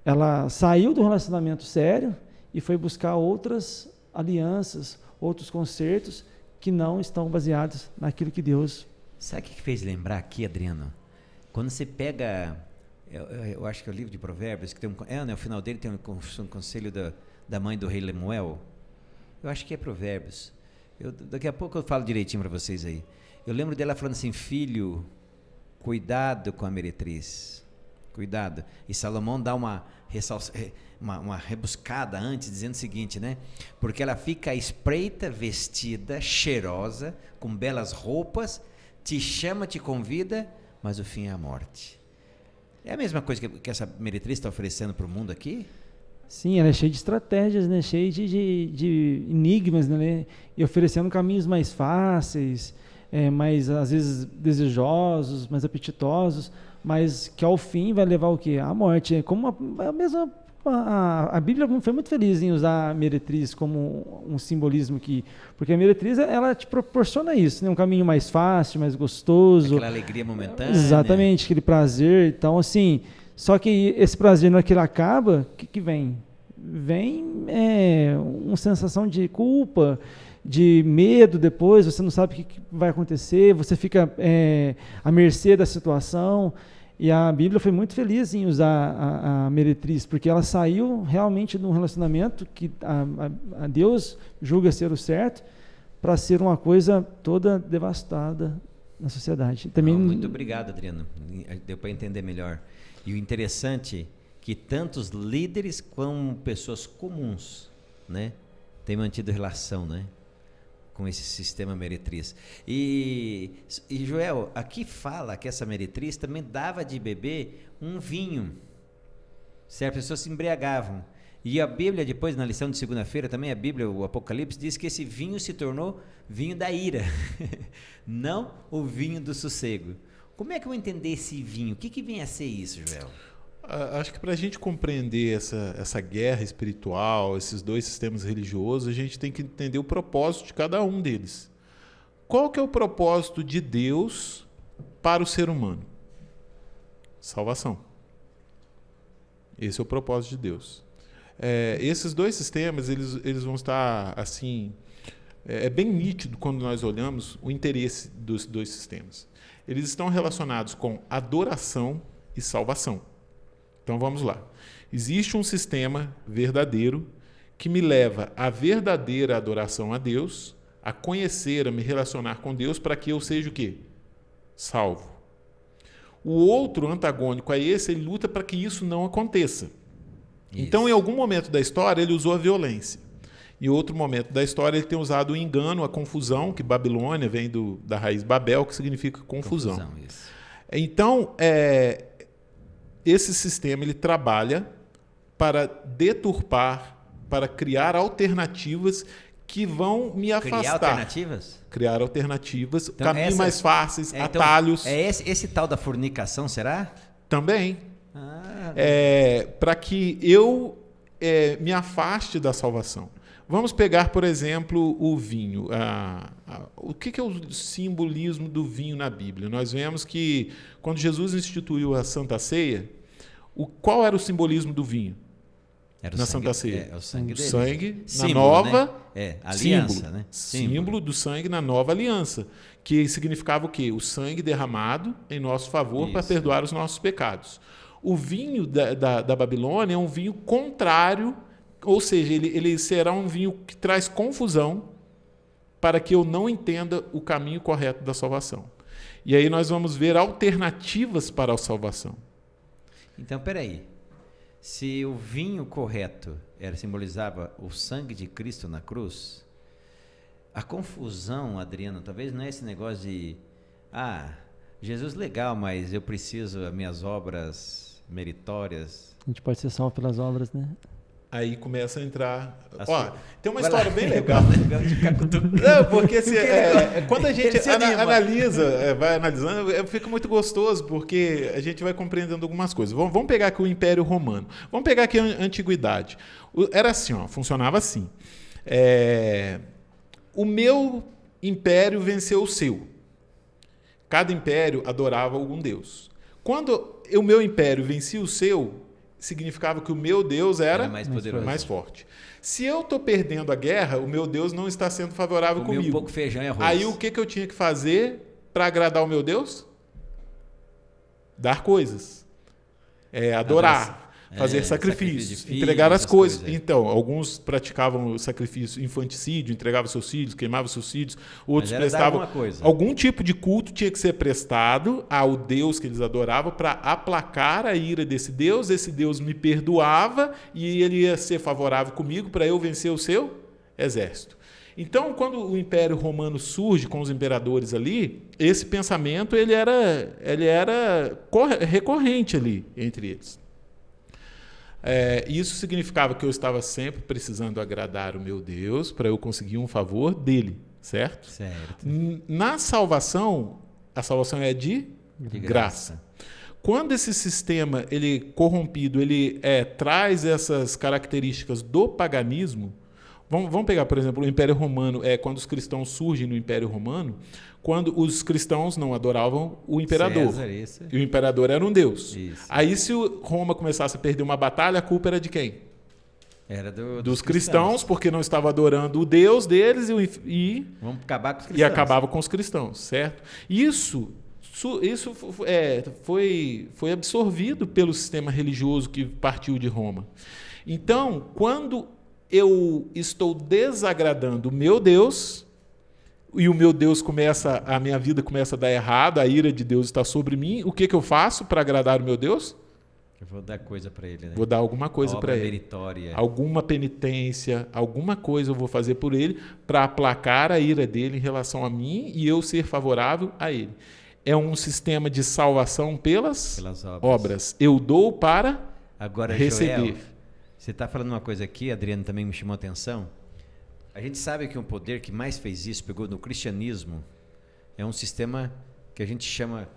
Ela saiu do relacionamento sério e foi buscar outras alianças, outros concertos que não estão baseados naquilo que Deus... Sabe o que fez lembrar aqui, Adriano? Quando você pega... Eu acho que é o livro de Provérbios, que tem no final dele tem um conselho da mãe do rei Lemuel. Eu acho que é Provérbios. Daqui a pouco eu falo direitinho para vocês aí. Eu lembro dela falando assim, filho, cuidado com a meretriz. Cuidado. E Salomão dá uma rebuscada antes, dizendo o seguinte, né? Porque ela fica espreita, vestida, cheirosa, com belas roupas, te chama, te convida, mas o fim é a morte. É a mesma coisa que essa meretriz está oferecendo para o mundo aqui? Sim, ela é cheia de estratégias, né? Cheia de enigmas, né? E oferecendo caminhos mais fáceis, mais, às vezes, desejosos, mais apetitosos, mas que ao fim vai levar o quê? A morte. É como a mesma... A Bíblia foi muito feliz em usar a meretriz como um simbolismo porque a meretriz ela te proporciona isso, né? Um caminho mais fácil, mais gostoso. Aquela alegria momentânea. Exatamente, aquele prazer. Então, assim, só que esse prazer, na hora que ele acaba, o que vem? Vem uma sensação de culpa, de medo depois, você não sabe o que vai acontecer, você fica à mercê da situação. E a Bíblia foi muito feliz em usar a meretriz, porque ela saiu realmente de um relacionamento que a Deus julga ser o certo, para ser uma coisa toda devastada na sociedade. Também muito obrigado, Adriano. Deu para entender melhor. E o interessante é que tantos líderes como pessoas comuns, né, têm mantido relação, né, com esse sistema meretriz. E Joel, aqui fala que essa meretriz também dava de beber um vinho. Certo? As pessoas se embriagavam. E a Bíblia, depois, na lição de segunda-feira, também a Bíblia, o Apocalipse, diz que esse vinho se tornou vinho da ira. Não o vinho do sossego. Como é que eu vou entender esse vinho? O que vem a ser isso, Joel? Acho que para a gente compreender essa guerra espiritual, esses dois sistemas religiosos, a gente tem que entender o propósito de cada um deles. Qual que é o propósito de Deus para o ser humano? Salvação. Esse é o propósito de Deus. Esses dois sistemas, eles vão estar assim... É bem nítido quando nós olhamos o interesse dos dois sistemas. Eles estão relacionados com adoração e salvação. Então vamos lá. Existe um sistema verdadeiro que me leva à verdadeira adoração a Deus, a conhecer, a me relacionar com Deus, para que eu seja o quê? Salvo. O outro antagônico a esse, ele luta para que isso não aconteça. Isso. Então, em algum momento da história, ele usou a violência. Em outro momento da história, ele tem usado o engano, a confusão, que Babilônia vem da raiz Babel, que significa confusão. Isso. Então, esse sistema ele trabalha para deturpar, para criar alternativas que vão me afastar. Criar alternativas? Criar alternativas, Então, caminhos mais fáceis, então, atalhos. Esse tal da fornicação, será? Também. Ah, Para que eu me afaste da salvação. Vamos pegar, por exemplo, o vinho. O que é o simbolismo do vinho na Bíblia? Nós vemos que, quando Jesus instituiu a Santa Ceia, qual era o simbolismo do vinho? Era na Santa Ceia? É o sangue dele. Sangue Símbolo, na nova... né? Aliança, símbolo, né? Símbolo do sangue na nova aliança, que significava o quê? O sangue derramado em nosso favor para perdoar os nossos pecados. O vinho da Babilônia é um vinho contrário, ou seja, ele será um vinho que traz confusão para que eu não entenda o caminho correto da salvação. E aí nós vamos ver alternativas para a salvação. Então, peraí. Se o vinho correto simbolizava o sangue de Cristo na cruz, a confusão, Adriano, talvez não é esse negócio de Jesus legal, mas eu preciso das minhas obras meritórias. A gente pode ser salvo pelas obras, né? Aí começa a entrar... tem uma Vai história lá. bem legal. Não, porque quando a gente vai analisando, fica muito gostoso, porque a gente vai compreendendo algumas coisas. Vamos pegar aqui o Império Romano. Vamos pegar aqui a Antiguidade. Era assim, funcionava assim. O meu império venceu o seu. Cada império adorava algum deus. Quando o meu império vencia o seu, significava que o meu Deus era mais poderoso, mais forte. Se eu estou perdendo a guerra, o meu Deus não está sendo favorável comigo. Um pouco feijão e arroz. Aí o que eu tinha que fazer para agradar o meu Deus? Dar coisas. Adorar. Fazer sacrifícios, entregar as coisas. Então, alguns praticavam o sacrifício infanticídio, entregavam seus filhos, queimavam seus filhos, outros prestavam algum tipo de culto tinha que ser prestado ao Deus que eles adoravam para aplacar a ira desse Deus. Esse Deus me perdoava e ele ia ser favorável comigo para eu vencer o seu exército. Então, quando o Império Romano surge com os imperadores ali, esse pensamento ele era recorrente ali entre eles. Isso significava que eu estava sempre precisando agradar o meu Deus para eu conseguir um favor dele, certo? Certo. Na salvação, a salvação é de graça. Quando esse sistema corrompido traz essas características do paganismo, vamos pegar, por exemplo, o Império Romano, quando os cristãos surgem no Império Romano, quando os cristãos não adoravam o imperador. César, isso. E o imperador era um deus. Isso. Aí, se Roma começasse a perder uma batalha, a culpa era de quem? Era dos cristãos, porque não estava adorando o Deus deles vamos acabar com os cristãos. E acabava com os cristãos, certo? Isso foi absorvido pelo sistema religioso que partiu de Roma. Então, quando eu estou desagradando o meu Deus, e o meu Deus a minha vida começa a dar errado, a ira de Deus está sobre mim, o que eu faço para agradar o meu Deus? Eu vou dar coisa para ele, né? Vou dar alguma coisa para ele. Meritória. Alguma penitência, alguma coisa eu vou fazer por ele para aplacar a ira dele em relação a mim e eu ser favorável a ele. É um sistema de salvação pelas obras. Eu dou para receber. Joel, você está falando uma coisa aqui, Adriano, também me chamou a atenção. A gente sabe que um poder que mais fez isso, pegou no cristianismo, é um sistema que a gente chama...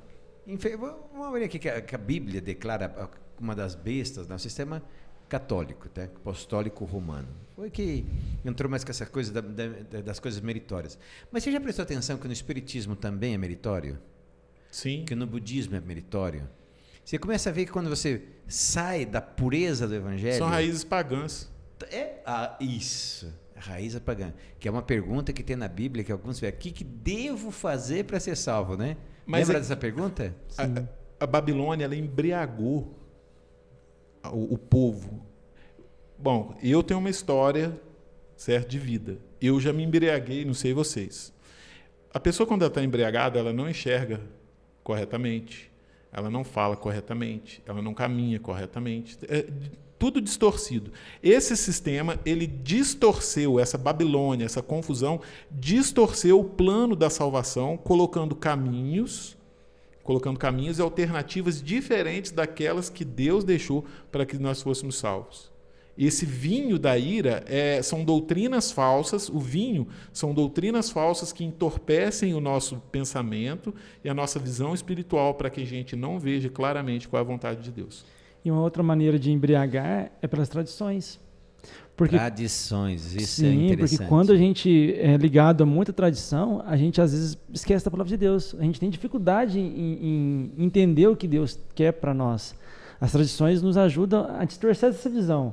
Vamos ver aqui que a Bíblia declara uma das bestas, né? O sistema católico, tá? Apostólico romano. Foi que entrou mais com essa coisa das coisas meritórias. Mas você já prestou atenção que no espiritismo também é meritório? Sim. Que no budismo é meritório? Você começa a ver que quando você sai da pureza do evangelho... São raízes pagãs. Isso. Raiz pagã. Que é uma pergunta que tem na Bíblia, que alguns veem aqui, que devo fazer para ser salvo, né? Mas lembra dessa pergunta? A Babilônia, ela embriagou o povo. Bom, eu tenho uma história, certo, de vida. Eu já me embriaguei, não sei vocês. A pessoa, quando ela está embriagada, ela não enxerga corretamente. ela não fala corretamente, ela não caminha corretamente, tudo distorcido. Esse sistema, ele distorceu, essa Babilônia, essa confusão, distorceu o plano da salvação, colocando caminhos e alternativas diferentes daquelas que Deus deixou para que nós fôssemos salvos. Esse vinho da ira são doutrinas falsas, o vinho são doutrinas falsas que entorpecem o nosso pensamento e a nossa visão espiritual para que a gente não veja claramente qual é a vontade de Deus. E uma outra maneira de embriagar é pelas tradições. Tradições, isso é sim, interessante. Porque quando a gente é ligado a muita tradição, a gente às vezes esquece da palavra de Deus. A gente tem dificuldade em entender o que Deus quer para nós. As tradições nos ajudam a distorcer essa visão,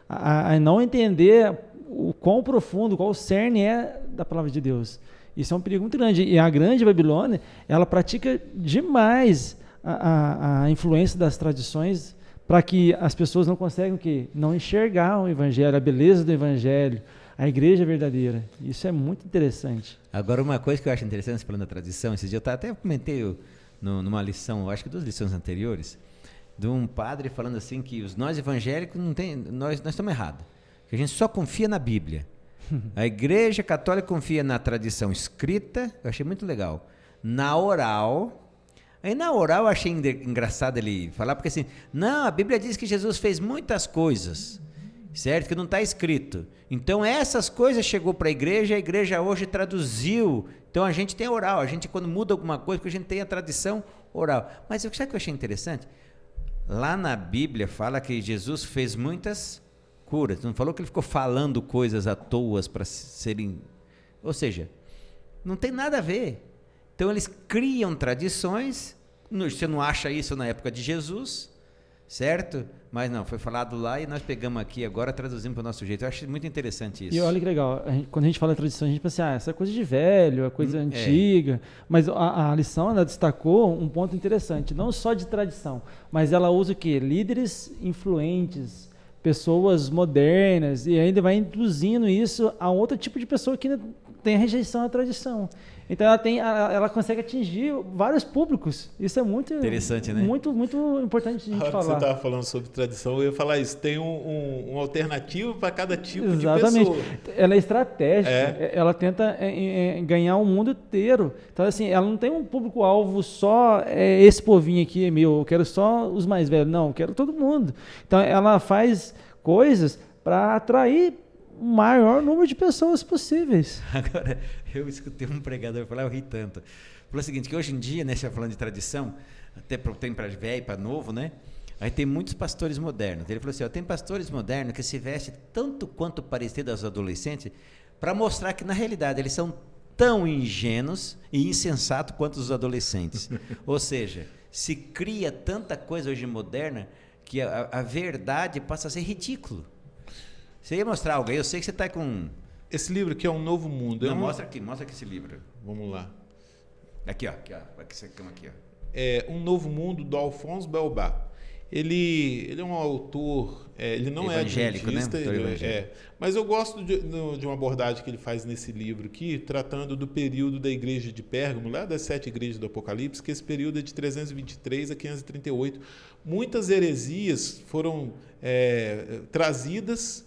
a não entender o quão profundo, qual o cerne é da palavra de Deus. Isso é um perigo muito grande. E a grande Babilônia, ela pratica demais a influência das tradições para que as pessoas não conseguem não enxergar o Evangelho, a beleza do Evangelho, a igreja verdadeira. Isso é muito interessante. Agora, uma coisa que eu acho interessante, falando da tradição, esses dias eu até comentei numa lição, acho que 2 lições anteriores, de um padre falando assim que nós evangélicos nós estamos errados, que a gente só confia na Bíblia. A igreja católica confia na tradição escrita, eu achei muito legal, na oral. Aí na oral eu achei engraçado ele falar, porque assim, não, a Bíblia diz que Jesus fez muitas coisas, certo? Que não está escrito. Então essas coisas chegou para a igreja hoje traduziu. Então a gente tem oral, a gente quando muda alguma coisa, porque a gente tem a tradição oral. Mas sabe o que eu achei interessante? Lá na Bíblia fala que Jesus fez muitas curas, não falou que ele ficou falando coisas à toa para serem... Ou seja, não tem nada a ver. Então eles criam tradições, você não acha isso na época de Jesus, certo? Mas não, foi falado lá e nós pegamos aqui agora, traduzimos para o nosso jeito. Eu acho muito interessante isso. E olha que legal, quando a gente fala tradição, a gente pensa, essa é coisa de velho, é coisa antiga, mas a lição ela destacou um ponto interessante, não só de tradição, mas ela usa o quê? Líderes influentes, pessoas modernas, e ainda vai introduzindo isso a outro tipo de pessoa que tem a rejeição à tradição. Então ela consegue atingir vários públicos. Isso é muito interessante, né? Muito importante a gente falar. Você estava falando sobre tradição, eu ia falar isso. Tem uma alternativa para cada tipo Exatamente. de pessoa. Ela é estratégica. Ela tenta ganhar o mundo inteiro. Então, assim, ela não tem um público-alvo só, esse povinho aqui é meu, eu quero só os mais velhos. Não, eu quero todo mundo. Então, ela faz coisas para atrair o maior número de pessoas possíveis. Agora, eu escutei um pregador falar, eu ri tanto. Falou o seguinte, que hoje em dia, né, você falando de tradição, até tem para velho e para novo, né? Aí tem muitos pastores modernos. Ele falou assim, tem pastores modernos que se vestem tanto quanto parecido aos adolescentes para mostrar que, na realidade, eles são tão ingênuos e insensatos quanto os adolescentes. Ou seja, se cria tanta coisa hoje moderna que a verdade passa a ser ridículo. Você ia mostrar algo aí? Eu sei que você está com... Esse livro aqui é Um Novo Mundo. Não, mostra aqui esse livro. Vamos lá. Aqui, ó. Essa cama aqui, ó. É Um Novo Mundo, do Alphonse Belbá. Ele é um autor, ele não evangélico, é adventista, né? mas eu gosto de uma abordagem que ele faz nesse livro aqui, tratando do período da igreja de Pérgamo, lá das 7 igrejas do Apocalipse, que esse período é de 323 a 538. Muitas heresias foram trazidas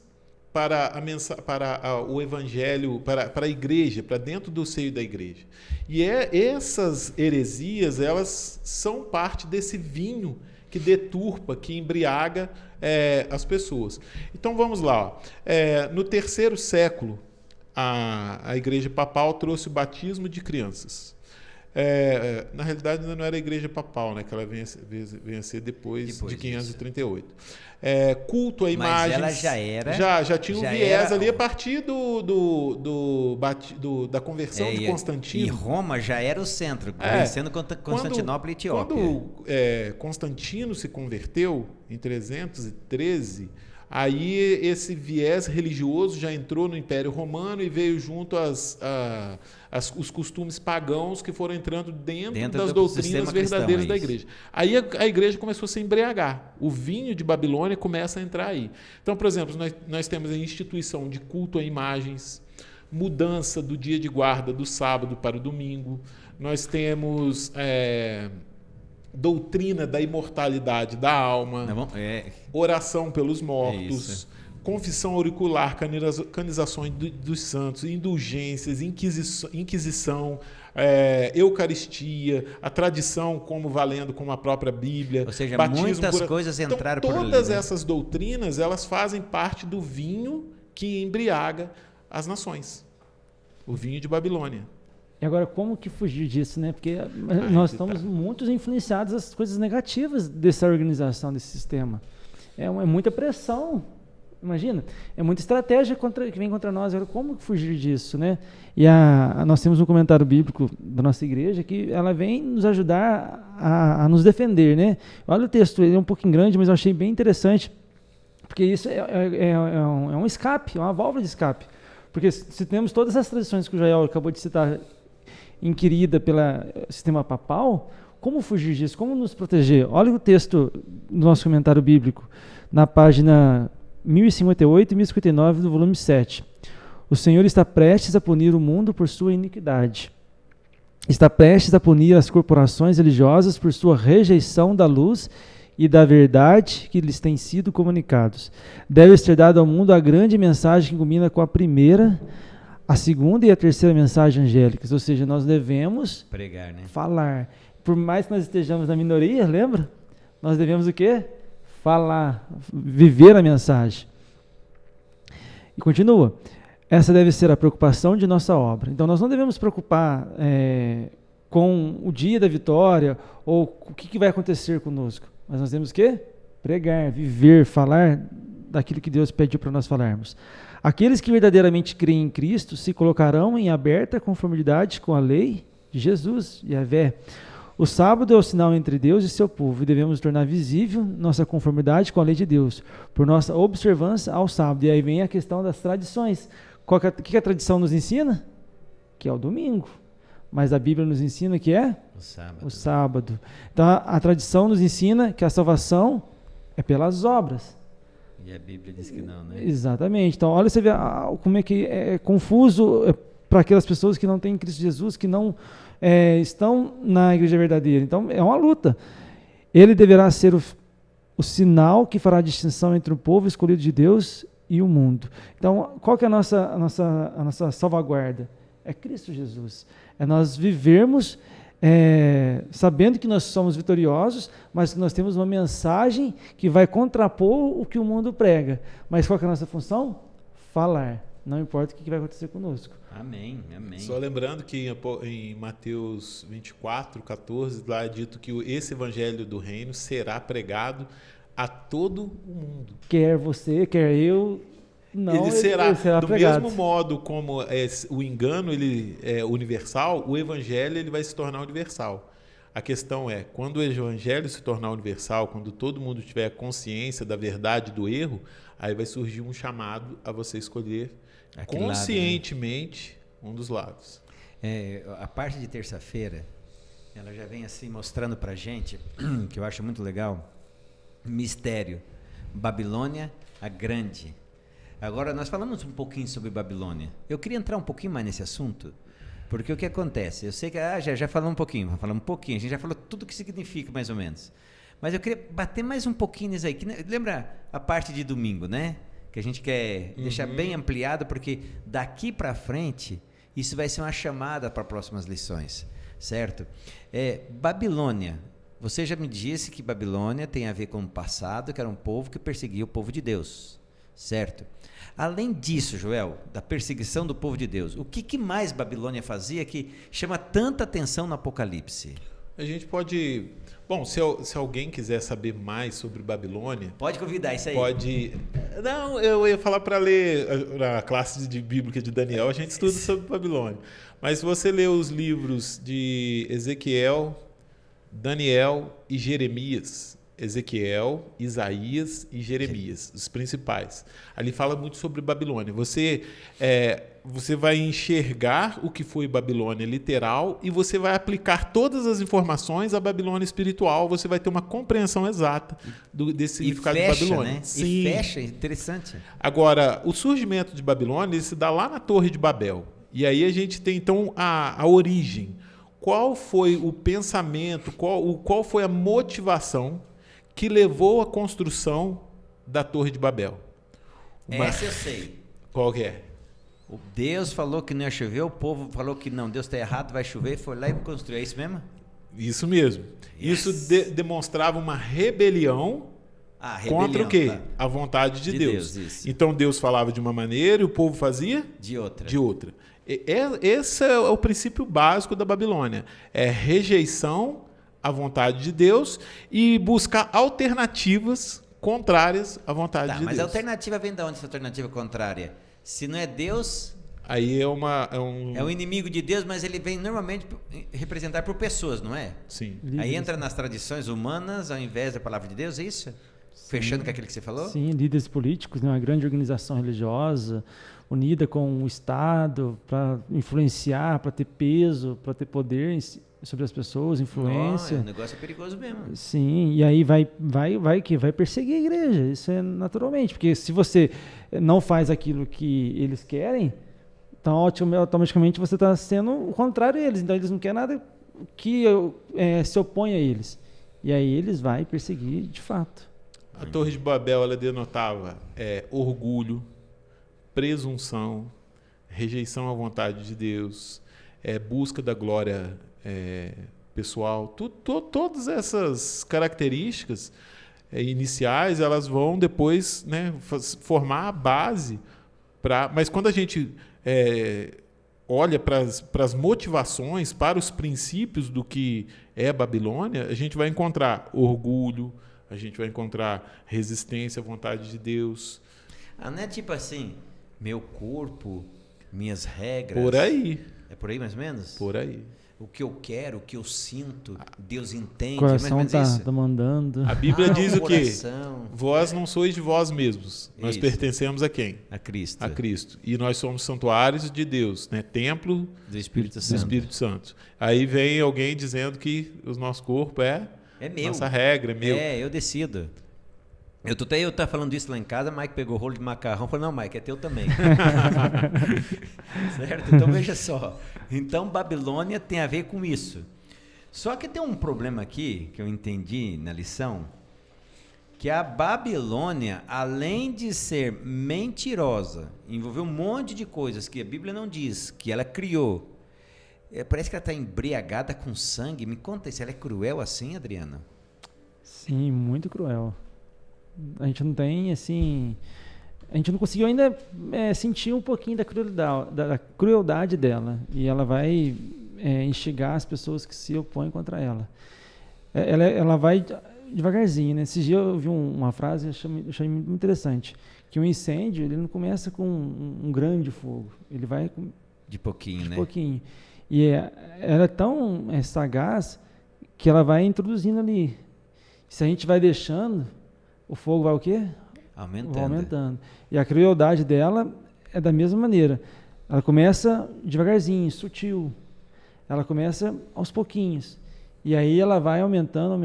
para o evangelho, para a igreja, para dentro do seio da igreja. E essas heresias, elas são parte desse vinho que deturpa, que embriaga as pessoas. Então vamos lá. No 3º século, a igreja papal trouxe o batismo de crianças. Na realidade, ainda não era a igreja papal, né, que ela vem a ser depois de 538. Culto a imagens. Mas ela já tinha um viés ali a partir da conversão de Constantino. E Roma já era o centro, vencendo Constantinopla e Etiópia. Quando Constantino se converteu em 313, aí esse viés religioso já entrou no Império Romano e veio junto os costumes pagãos que foram entrando dentro das doutrinas verdadeiras da igreja. Aí a igreja começou a se embriagar. O vinho de Babilônia começa a entrar aí. Então, por exemplo, nós temos a instituição de culto a imagens, mudança do dia de guarda do sábado para o domingo. Nós temos doutrina da imortalidade da alma, oração pelos mortos, confissão auricular, canizações dos santos, indulgências, inquisição, Eucaristia, a tradição como valendo como a própria Bíblia. Ou seja, batismo, muitas coisas entraram por ali. Todas essas doutrinas, elas fazem parte do vinho que embriaga as nações. O vinho de Babilônia. E agora, como que fugir disso, né? Porque nós estamos muito influenciados às coisas negativas dessa organização, desse sistema. É muita pressão. Imagina, é muita estratégia que vem contra nós. Agora, como fugir disso, né? E nós temos um comentário bíblico da nossa igreja que ela vem nos ajudar a nos defender, né? Olha o texto, ele é um pouquinho grande, mas eu achei bem interessante, porque isso é um escape, é uma válvula de escape. Porque se temos todas as tradições que o Joel acabou de citar, inquirida pelo sistema papal, como fugir disso? Como nos proteger? Olha o texto do nosso comentário bíblico, na página 1058 e 1059 do volume 7. O Senhor está prestes a punir o mundo por sua iniquidade. Está prestes a punir as corporações religiosas por sua rejeição da luz e da verdade que lhes tem sido comunicados. Deve ser dado ao mundo a grande mensagem que combina com a primeira, a segunda e a terceira mensagem angélicas. Ou seja, nós devemos pregar, né? Falar. Por mais que nós estejamos na minoria, lembra? Nós devemos o quê? Falar, viver a mensagem. E continua. Essa deve ser a preocupação de nossa obra. Então, nós não devemos preocupar com o dia da vitória ou o que vai acontecer conosco. Mas nós temos que pregar, viver, falar daquilo que Deus pediu para nós falarmos. Aqueles que verdadeiramente creem em Cristo se colocarão em aberta conformidade com a lei de Jesus, Yahvé. O sábado é o sinal entre Deus e seu povo, e devemos tornar visível nossa conformidade com a lei de Deus, por nossa observância ao sábado. E aí vem a questão das tradições. O que a tradição nos ensina? Que é o domingo. Mas a Bíblia nos ensina que é? O sábado. Então a tradição nos ensina que a salvação é pelas obras. E a Bíblia diz que não, né? Exatamente. Então olha, você vê como é que é confuso para aquelas pessoas que não têm Cristo Jesus, que não estão na igreja verdadeira. Então é uma luta. Ele deverá ser o sinal que fará a distinção entre o povo escolhido de Deus e o mundo. Então, qual que é a nossa salvaguarda? É Cristo Jesus. É nós vivermos sabendo que nós somos vitoriosos, mas que nós temos uma mensagem que vai contrapor o que o mundo prega. Mas qual que é a nossa função? Falar. Não importa o que vai acontecer conosco. Amém, amém. Só lembrando que em Mateus 24, 14, lá é dito que esse evangelho do reino será pregado a todo o mundo. Quer você, quer eu, não, ele será do pregado. mesmo modo como o engano ele é universal, o evangelho ele vai se tornar universal. A questão é, quando o evangelho se tornar universal, quando todo mundo tiver consciência da verdade do erro, aí vai surgir um chamado a você escolher conscientemente lado, né? Um dos lados. A parte de terça-feira, ela já vem assim mostrando pra gente, que eu acho muito legal, mistério, Babilônia a Grande. Agora, nós falamos um pouquinho sobre Babilônia. Eu queria entrar um pouquinho mais nesse assunto, porque o que acontece? Eu sei que já falamos um pouquinho, a gente já falou tudo o que significa, mais ou menos. Mas eu queria bater mais um pouquinho nisso aí. Lembra a parte de domingo, né? Que a gente quer deixar bem ampliado, porque daqui para frente, isso vai ser uma chamada para próximas lições, certo? Babilônia. Você já me disse que Babilônia tem a ver com o passado, que era um povo que perseguia o povo de Deus, certo? Além disso, Joel, da perseguição do povo de Deus, o que mais Babilônia fazia que chama tanta atenção no Apocalipse? A gente pode... Bom, se alguém quiser saber mais sobre Babilônia... Pode convidar isso aí. Pode... Não, eu ia falar para ler a classe de bíblica de Daniel, a gente estuda sobre Babilônia. Mas se você ler os livros de Ezequiel, Daniel e Jeremias, Ezequiel, Isaías e Jeremias, os principais. Ali fala muito sobre Babilônia. Você vai enxergar o que foi Babilônia literal e você vai aplicar todas as informações à Babilônia espiritual. Você vai ter uma compreensão exata desse significado de Babilônia. Né? Sim. E fecha, interessante. Agora, o surgimento de Babilônia ele se dá lá na Torre de Babel. E aí a gente tem então a origem. qual foi o pensamento, qual foi a motivação que levou à construção da Torre de Babel? Essa eu sei. Qual que é? O Deus falou que não ia chover, o povo falou que não, Deus está errado, vai chover, foi lá e construiu. É isso mesmo? Isso mesmo. Yes. Isso demonstrava uma rebelião contra o quê? Tá. A vontade de Deus. Isso. Então Deus falava de uma maneira e o povo fazia? De outra. De outra. Esse é o princípio básico da Babilônia. É rejeição à vontade de Deus e buscar alternativas contrárias à vontade de Deus. Mas a alternativa vem de onde, essa alternativa contrária? Se não é Deus... Aí é um inimigo de Deus, mas ele vem normalmente representar por pessoas, não é? Sim. Aí entra nas tradições humanas ao invés da palavra de Deus, é isso? Sim. Fechando com aquilo que você falou? Sim, líderes políticos, né? Uma grande organização religiosa unida com o Estado para influenciar, para ter peso, para ter poder sobre as pessoas, influência. O negócio é perigoso mesmo. Sim, e aí vai perseguir a igreja, isso é naturalmente, porque se você não faz aquilo que eles querem, então automaticamente você está sendo o contrário deles, então eles não querem nada que se oponha a eles, e aí eles vão perseguir de fato. A Torre de Babel, ela denotava orgulho, presunção, rejeição à vontade de Deus, busca da glória pessoal, todas essas características iniciais, elas vão depois, né, formar a base para... Mas quando a gente olha para as motivações, para os princípios do que é a Babilônia, a gente vai encontrar orgulho, a gente vai encontrar resistência à vontade de Deus. Não é tipo assim, meu corpo, minhas regras. Por aí. É por aí mais ou menos? Por aí. O que eu quero, o que eu sinto, Deus entende. O coração está mandando. A Bíblia diz o quê? Coração. Vós não sois de vós mesmos. Nós pertencemos a quem? A Cristo. A Cristo. E nós somos santuários de Deus, né? Templo do Espírito Santo. Aí vem alguém dizendo que o nosso corpo é meu. Nossa regra, é meu. Eu decido. Eu tava falando isso lá em casa, Mike pegou o rolo de macarrão e falou, não, Mike, é teu também. Certo? Então, veja só. Então, Babilônia tem a ver com isso. Só que tem um problema aqui, que eu entendi na lição, que a Babilônia, além de ser mentirosa, envolveu um monte de coisas que a Bíblia não diz, que ela criou. Parece que ela está embriagada com sangue. Me conta isso, ela é cruel assim, Adriana? Sim, muito cruel. A gente não tem, assim... A gente não conseguiu ainda sentir um pouquinho da crueldade dela. E ela vai instigar as pessoas que se opõem contra ela. Ela vai devagarzinho, né? Esses dias eu vi uma frase, eu achei muito interessante. Que um incêndio, ele não começa com um grande fogo. Ele vai... De pouquinho, né? De pouquinho. E ela é tão sagaz que ela vai introduzindo ali. Se a gente vai deixando, o fogo vai o quê? Aumentando. E a crueldade dela é da mesma maneira. Ela começa devagarzinho, sutil. Ela começa aos pouquinhos. E aí ela vai aumentando,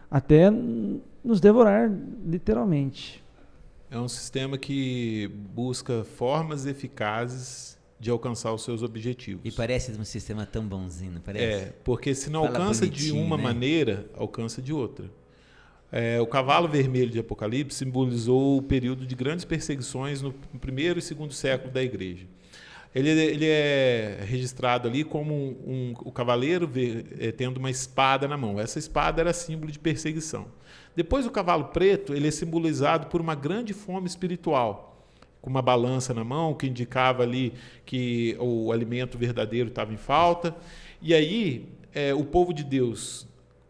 até nos devorar, literalmente. É um sistema que busca formas eficazes de alcançar os seus objetivos. E parece um sistema tão bonzinho, não parece? Porque se não alcança de uma maneira, alcança de outra. O cavalo vermelho de Apocalipse simbolizou o período de grandes perseguições no primeiro e segundo século da igreja. Ele é registrado ali como o cavaleiro tendo uma espada na mão. Essa espada era símbolo de perseguição. Depois, o cavalo preto ele é simbolizado por uma grande fome espiritual, com uma balança na mão, que indicava ali que o alimento verdadeiro estava em falta. E aí, o povo de Deus,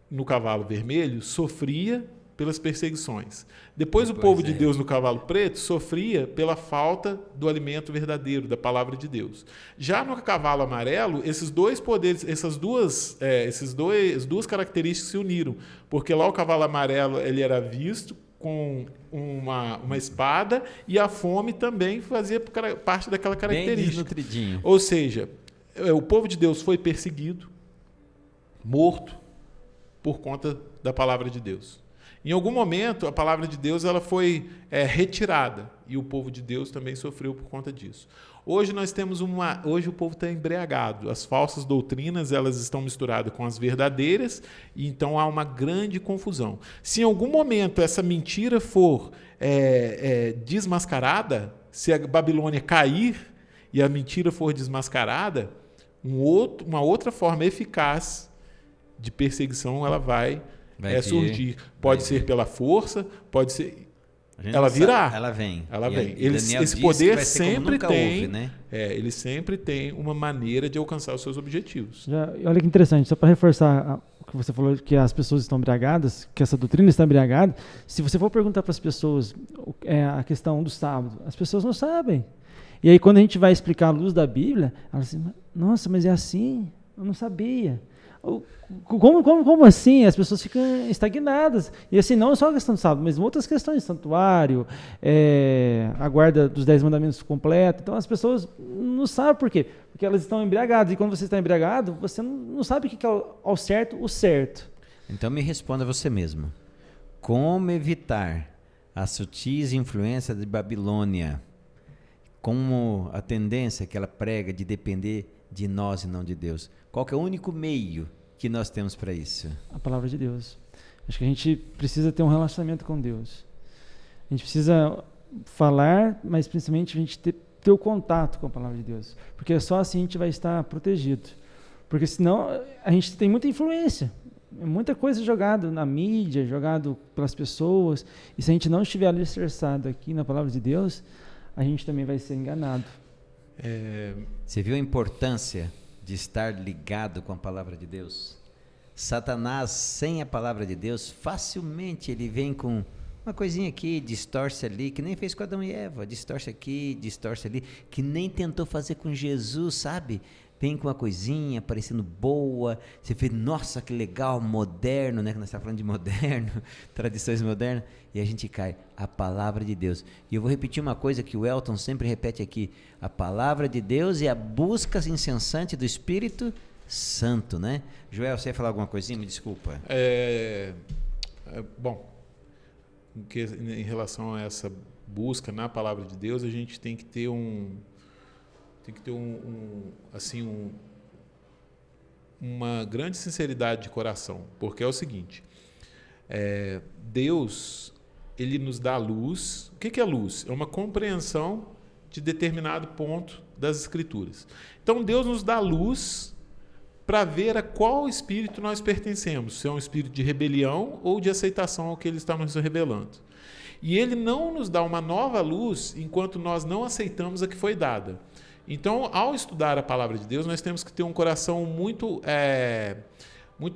no cavalo vermelho, sofria pelas perseguições. Depois o povo de Deus, no cavalo preto, sofria pela falta do alimento verdadeiro, da palavra de Deus. Já no cavalo amarelo, esses dois poderes, essas duas características se uniram, porque lá o cavalo amarelo ele era visto com uma espada e a fome também fazia parte daquela característica. Bem desnutridinho. Ou seja, o povo de Deus foi perseguido, morto, por conta da palavra de Deus. Em algum momento, a palavra de Deus ela foi retirada e o povo de Deus também sofreu por conta disso. Hoje nós temos hoje o povo está embriagado. As falsas doutrinas elas estão misturadas com as verdadeiras e então há uma grande confusão. Se em algum momento essa mentira for desmascarada, se a Babilônia cair e a mentira for desmascarada, uma outra forma eficaz de perseguição ela vai surgir. Pode ser pela força, pode ser... Ela virá. Ela vem. Ela vem. Esse poder sempre tem, houve, né? Ele sempre tem uma maneira de alcançar os seus objetivos. Olha que interessante, só para reforçar o que você falou, que as pessoas estão embriagadas, que essa doutrina está embriagada. Se você for perguntar para as pessoas a questão do sábado, as pessoas não sabem. E aí quando a gente vai explicar a luz da Bíblia, elas dizem, nossa, mas é assim? Eu não sabia. Como assim? As pessoas ficam estagnadas. E assim, não só a questão do sábado, mas outras questões, santuário, a guarda dos 10 mandamentos completa. Então as pessoas não sabem por quê. Porque elas estão embriagadas. E quando você está embriagado, você não sabe o que é ao certo o certo. Então me responda você mesmo. Como evitar a sutis influência de Babilônia? Como a tendência que ela prega de depender de nós e não de Deus? Qual que é o único meio que nós temos para isso? A palavra de Deus. Acho que a gente precisa ter um relacionamento com Deus. A gente precisa falar, mas principalmente a gente ter o contato com a palavra de Deus. Porque só assim a gente vai estar protegido. Porque senão a gente tem muita influência. Muita coisa jogada na mídia, jogado pelas pessoas. E se a gente não estiver alicerçado aqui na palavra de Deus, a gente também vai ser enganado. Você viu a importância de estar ligado com a palavra de Deus? Satanás, sem a palavra de Deus, facilmente ele vem com uma coisinha aqui, distorce ali, que nem fez com Adão e Eva, distorce aqui, distorce ali, que nem tentou fazer com Jesus, sabe? Vem com uma coisinha, parecendo boa, você vê, nossa, que legal, moderno, né? Que nós estamos falando de moderno, tradições modernas, e a gente cai, a palavra de Deus. E eu vou repetir uma coisa que o Elton sempre repete aqui, a palavra de Deus é a busca incessante do Espírito Santo, né? Joel, você ia falar alguma coisinha? Me desculpa. Bom, em relação a essa busca na palavra de Deus, a gente tem que ter uma grande sinceridade de coração, porque é o seguinte, Deus, ele nos dá luz. O que é luz? É uma compreensão de determinado ponto das Escrituras. Então Deus nos dá luz para ver a qual espírito nós pertencemos, se é um espírito de rebelião ou de aceitação ao que ele está nos revelando. E ele não nos dá uma nova luz enquanto nós não aceitamos a que foi dada. Então, ao estudar a palavra de Deus, nós temos que ter um coração muito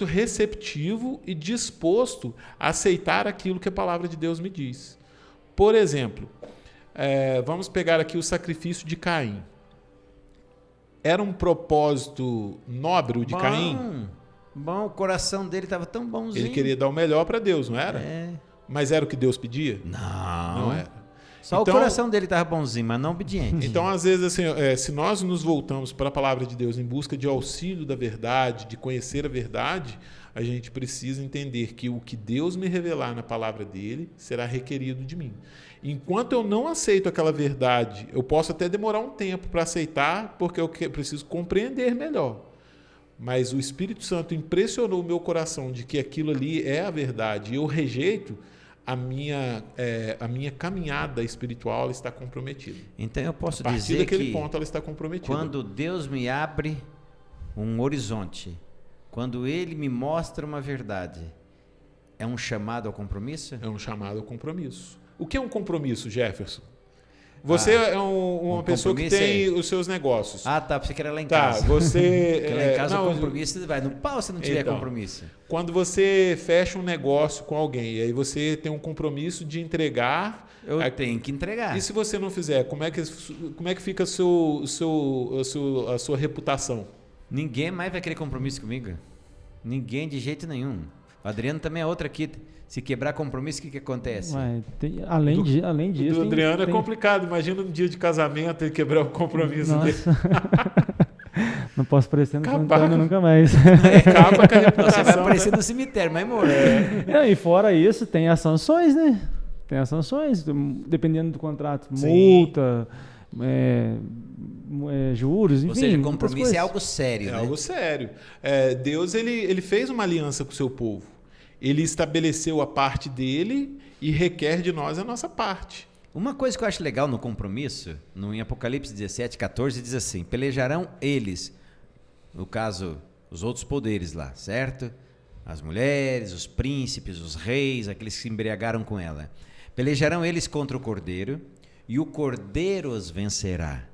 receptivo e disposto a aceitar aquilo que a palavra de Deus me diz. Por exemplo, vamos pegar aqui o sacrifício de Caim. Era um propósito nobre o de Caim? Bom, o coração dele estava tão bonzinho. Ele queria dar o melhor para Deus, não era? Mas era o que Deus pedia? Não era. Só então, o coração dele estava bonzinho, mas não obediente. Então, às vezes, assim, se nós nos voltamos para a palavra de Deus em busca de auxílio da verdade, de conhecer a verdade, a gente precisa entender que o que Deus me revelar na palavra dele será requerido de mim. Enquanto eu não aceito aquela verdade, eu posso até demorar um tempo para aceitar, porque eu preciso compreender melhor. Mas o Espírito Santo impressionou o meu coração de que aquilo ali é a verdade e eu rejeito, a minha caminhada espiritual está comprometida. Então eu posso dizer que... A partir daquele ponto ela está comprometida. Quando Deus me abre um horizonte, quando Ele me mostra uma verdade, é um chamado ao compromisso? É um chamado ao compromisso. O que é um compromisso, Jefferson? Você é uma pessoa que tem os seus negócios. Ah, tá. Você quer ir lá em casa. Você... Porque lá em casa o compromisso vai no pau se não tiver compromisso. Quando você fecha um negócio com alguém, e aí você tem um compromisso de entregar... Eu tenho que entregar. E se você não fizer, como é que fica a sua reputação? Ninguém mais vai querer compromisso comigo. Ninguém de jeito nenhum. O Adriano também é outra aqui. Se quebrar compromisso, o que acontece? Além disso... O Adriano é complicado. Imagina um dia de casamento e quebrar o compromisso dele. posso aparecer no Acabar. Santana nunca mais. Acaba com a Você vai reputação. aparecer no cemitério, mas morre. E fora isso, tem as sanções, né? Tem as sanções, dependendo do contrato. Sim. Multa, juros, enfim. Ou seja, muitas compromisso coisas. é algo sério, É né? algo sério. Deus ele fez uma aliança com o seu povo. Ele estabeleceu a parte dele e requer de nós a nossa parte. Uma coisa que eu acho legal no compromisso, em Apocalipse 17, 14, diz assim: pelejarão eles, no caso, os outros poderes lá, certo? As mulheres, os príncipes, os reis, aqueles que se embriagaram com ela. Pelejarão eles contra o Cordeiro, e o Cordeiro os vencerá,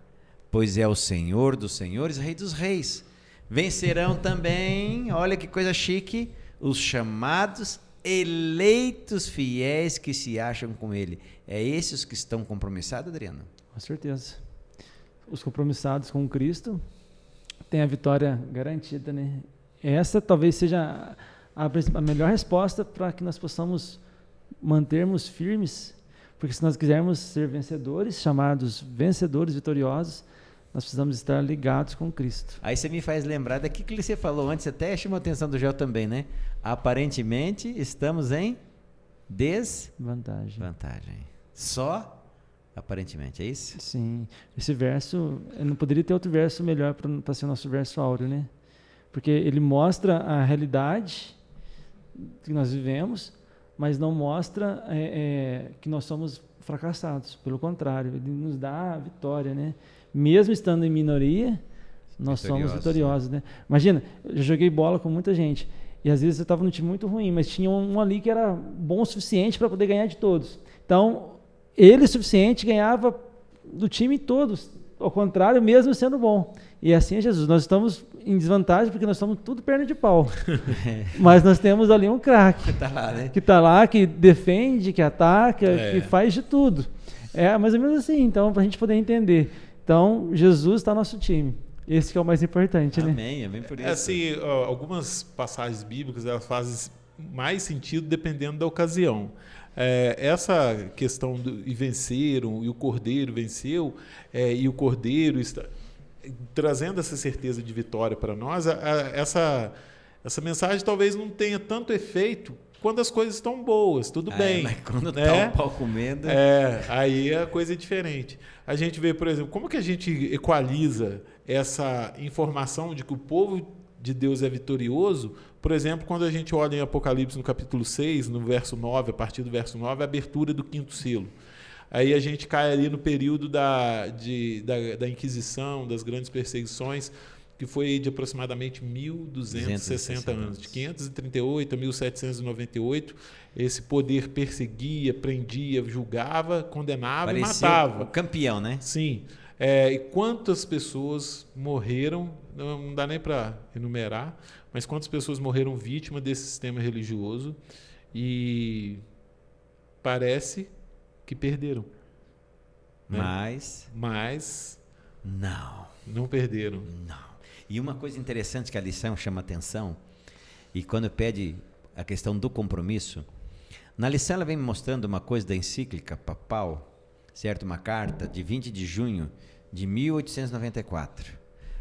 pois é o Senhor dos senhores, Rei dos reis. Vencerão também, olha que coisa chique, os chamados eleitos fiéis que se acham com ele. É esses que estão compromissados, Adriano? Com certeza. Os compromissados com Cristo têm a vitória garantida, né? Essa talvez seja a melhor resposta para que nós possamos mantermos firmes, porque se nós quisermos ser vencedores, chamados vencedores vitoriosos, nós precisamos estar ligados com Cristo. Aí você me faz lembrar daquilo que você falou antes, até chamou a atenção do Gel também, né? Aparentemente estamos em desvantagem. Só aparentemente, é isso? Sim. Esse verso, não poderia ter outro verso melhor para ser o nosso verso áureo, né? Porque ele mostra a realidade que nós vivemos, mas não mostra que nós somos fracassados. Pelo contrário, ele nos dá a vitória, né? Mesmo estando em minoria, nós somos vitoriosos, né? Imagina, eu joguei bola com muita gente e às vezes eu estava num time muito ruim, mas tinha um ali que era bom o suficiente para poder ganhar de todos. Então, ele o suficiente ganhava do time todos, ao contrário, mesmo sendo bom. E assim é Jesus. Nós estamos em desvantagem porque nós somos tudo perna de pau. Mas nós temos ali um craque Tá lá, né? que está lá, que defende, que ataca, que faz de tudo. É mais ou menos assim, então, para a gente poder entender. Então, Jesus está no nosso time. Esse que é o mais importante, né? Amém por isso. Assim, algumas passagens bíblicas elas fazem mais sentido dependendo da ocasião. Essa questão e venceram, e o Cordeiro venceu, e o Cordeiro está trazendo essa certeza de vitória para nós, essa mensagem talvez não tenha tanto efeito quando as coisas estão boas, tudo bem. Mas quando tá o pau comendo... Aí a coisa é diferente. A gente vê, por exemplo, como que a gente equaliza essa informação de que o povo de Deus é vitorioso, por exemplo, quando a gente olha em Apocalipse no capítulo 6, no verso 9, a partir do verso 9, a abertura do 5º selo. Aí a gente cai ali no período da Inquisição, das grandes perseguições, que foi de aproximadamente 1.260 anos, de 538 a 1798. Esse poder perseguia, prendia, julgava, condenava e matava. O campeão, né? Sim. E quantas pessoas morreram, não dá nem para enumerar, mas quantas pessoas morreram vítimas desse sistema religioso e parece que perderam. Né? Mas não perderam. Não. E uma coisa interessante que a lição chama atenção, e quando pede a questão do compromisso, na lição ela vem me mostrando uma coisa da encíclica papal, certo? Uma carta de 20 de junho de 1894,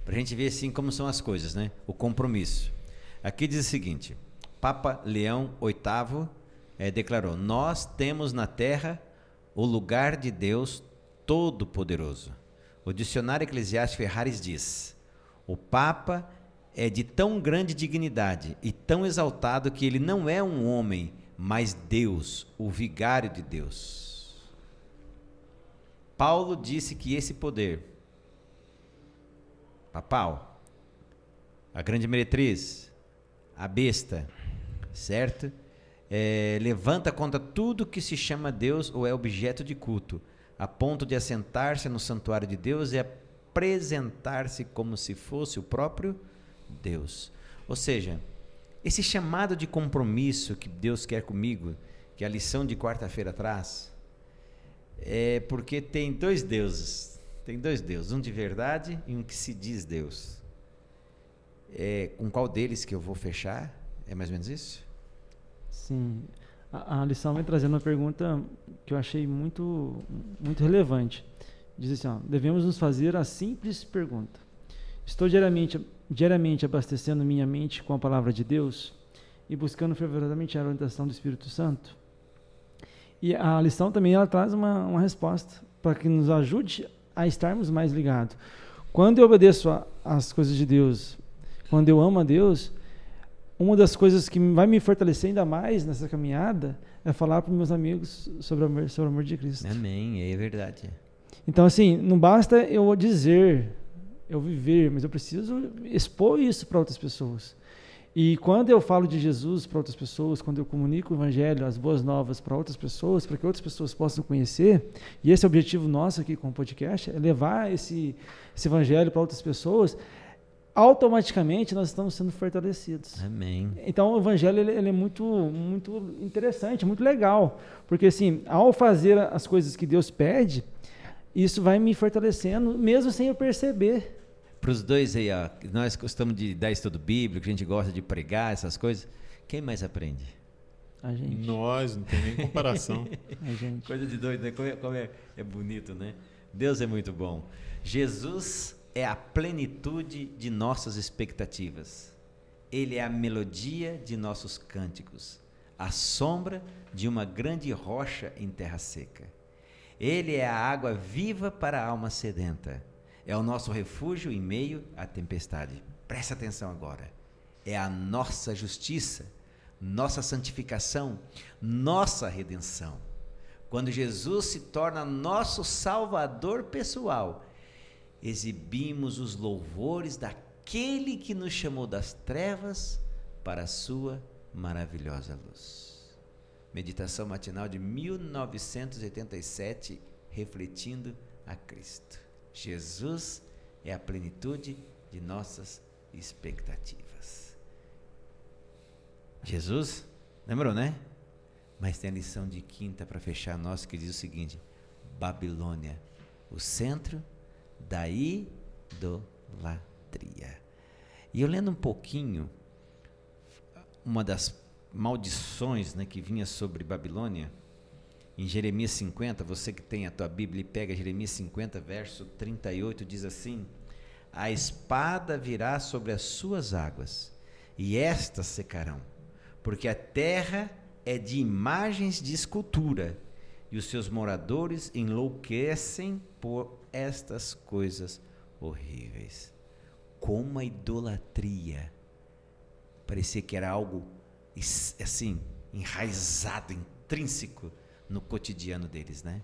para a gente ver assim como são as coisas, né? O compromisso. Aqui diz o seguinte: Papa Leão VIII declarou: nós temos na terra o lugar de Deus Todo-Poderoso. O dicionário eclesiástico Ferraris diz: o Papa é de tão grande dignidade e tão exaltado que ele não é um homem, mas Deus, o vigário de Deus. Paulo disse que esse poder papal, a grande meretriz, a besta, certo? Levanta contra tudo que se chama Deus ou é objeto de culto, a ponto de assentar-se no santuário de Deus e apresentar-se como se fosse o próprio Deus. Ou seja, esse chamado de compromisso que Deus quer comigo, que a lição de quarta-feira traz, é porque tem dois deuses, um de verdade e um que se diz Deus. Com qual deles que eu vou fechar? É mais ou menos isso? Sim. A lição vem trazendo uma pergunta que eu achei muito, muito relevante. Diz assim, devemos nos fazer a simples pergunta: Estou diariamente abastecendo minha mente com a palavra de Deus e buscando fervorosamente a orientação do Espírito Santo? E a lição também ela traz uma resposta para que nos ajude a estarmos mais ligados. Quando eu obedeço às coisas de Deus, quando eu amo a Deus, uma das coisas que vai me fortalecer ainda mais nessa caminhada é falar para os meus amigos sobre o amor de Cristo. Amém, é verdade. Então, assim, não basta eu dizer, eu viver, mas eu preciso expor isso para outras pessoas. E quando eu falo de Jesus para outras pessoas, quando eu comunico o Evangelho, as boas novas para outras pessoas, para que outras pessoas possam conhecer, e esse é o objetivo nosso aqui com o podcast, é levar esse Evangelho para outras pessoas, automaticamente nós estamos sendo fortalecidos. Amém. Então o Evangelho ele é muito, muito interessante, muito legal, porque assim, ao fazer as coisas que Deus pede, isso vai me fortalecendo, mesmo sem eu perceber. Para os dois aí, ó, nós gostamos de dar estudo bíblico, a gente gosta de pregar essas coisas. Quem mais aprende? A gente. Nós, não tem nem comparação. A gente. Coisa de doido, né? Como é bonito, né? Deus é muito bom. Jesus é a plenitude de nossas expectativas. Ele é a melodia de nossos cânticos, a sombra de uma grande rocha em terra seca. Ele é a água viva para a alma sedenta. É o nosso refúgio em meio à tempestade. Presta atenção agora. É a nossa justiça, nossa santificação, nossa redenção. Quando Jesus se torna nosso Salvador pessoal, exibimos os louvores daquele que nos chamou das trevas para a sua maravilhosa luz. Meditação matinal de 1987, refletindo a Cristo. Jesus é a plenitude de nossas expectativas. Jesus, lembrou, né? Mas tem a lição de quinta para fechar nosso, que diz o seguinte: Babilônia, o centro da idolatria. E eu lendo um pouquinho, uma das maldições, né, que vinha sobre Babilônia, em Jeremias 50, você que tem a tua Bíblia e pega Jeremias 50, verso 38, diz assim: a espada virá sobre as suas águas, e estas secarão, porque a terra é de imagens de escultura, e os seus moradores enlouquecem por estas coisas horríveis. Como a idolatria parecia que era algo assim, enraizado, intrínseco no cotidiano deles, né?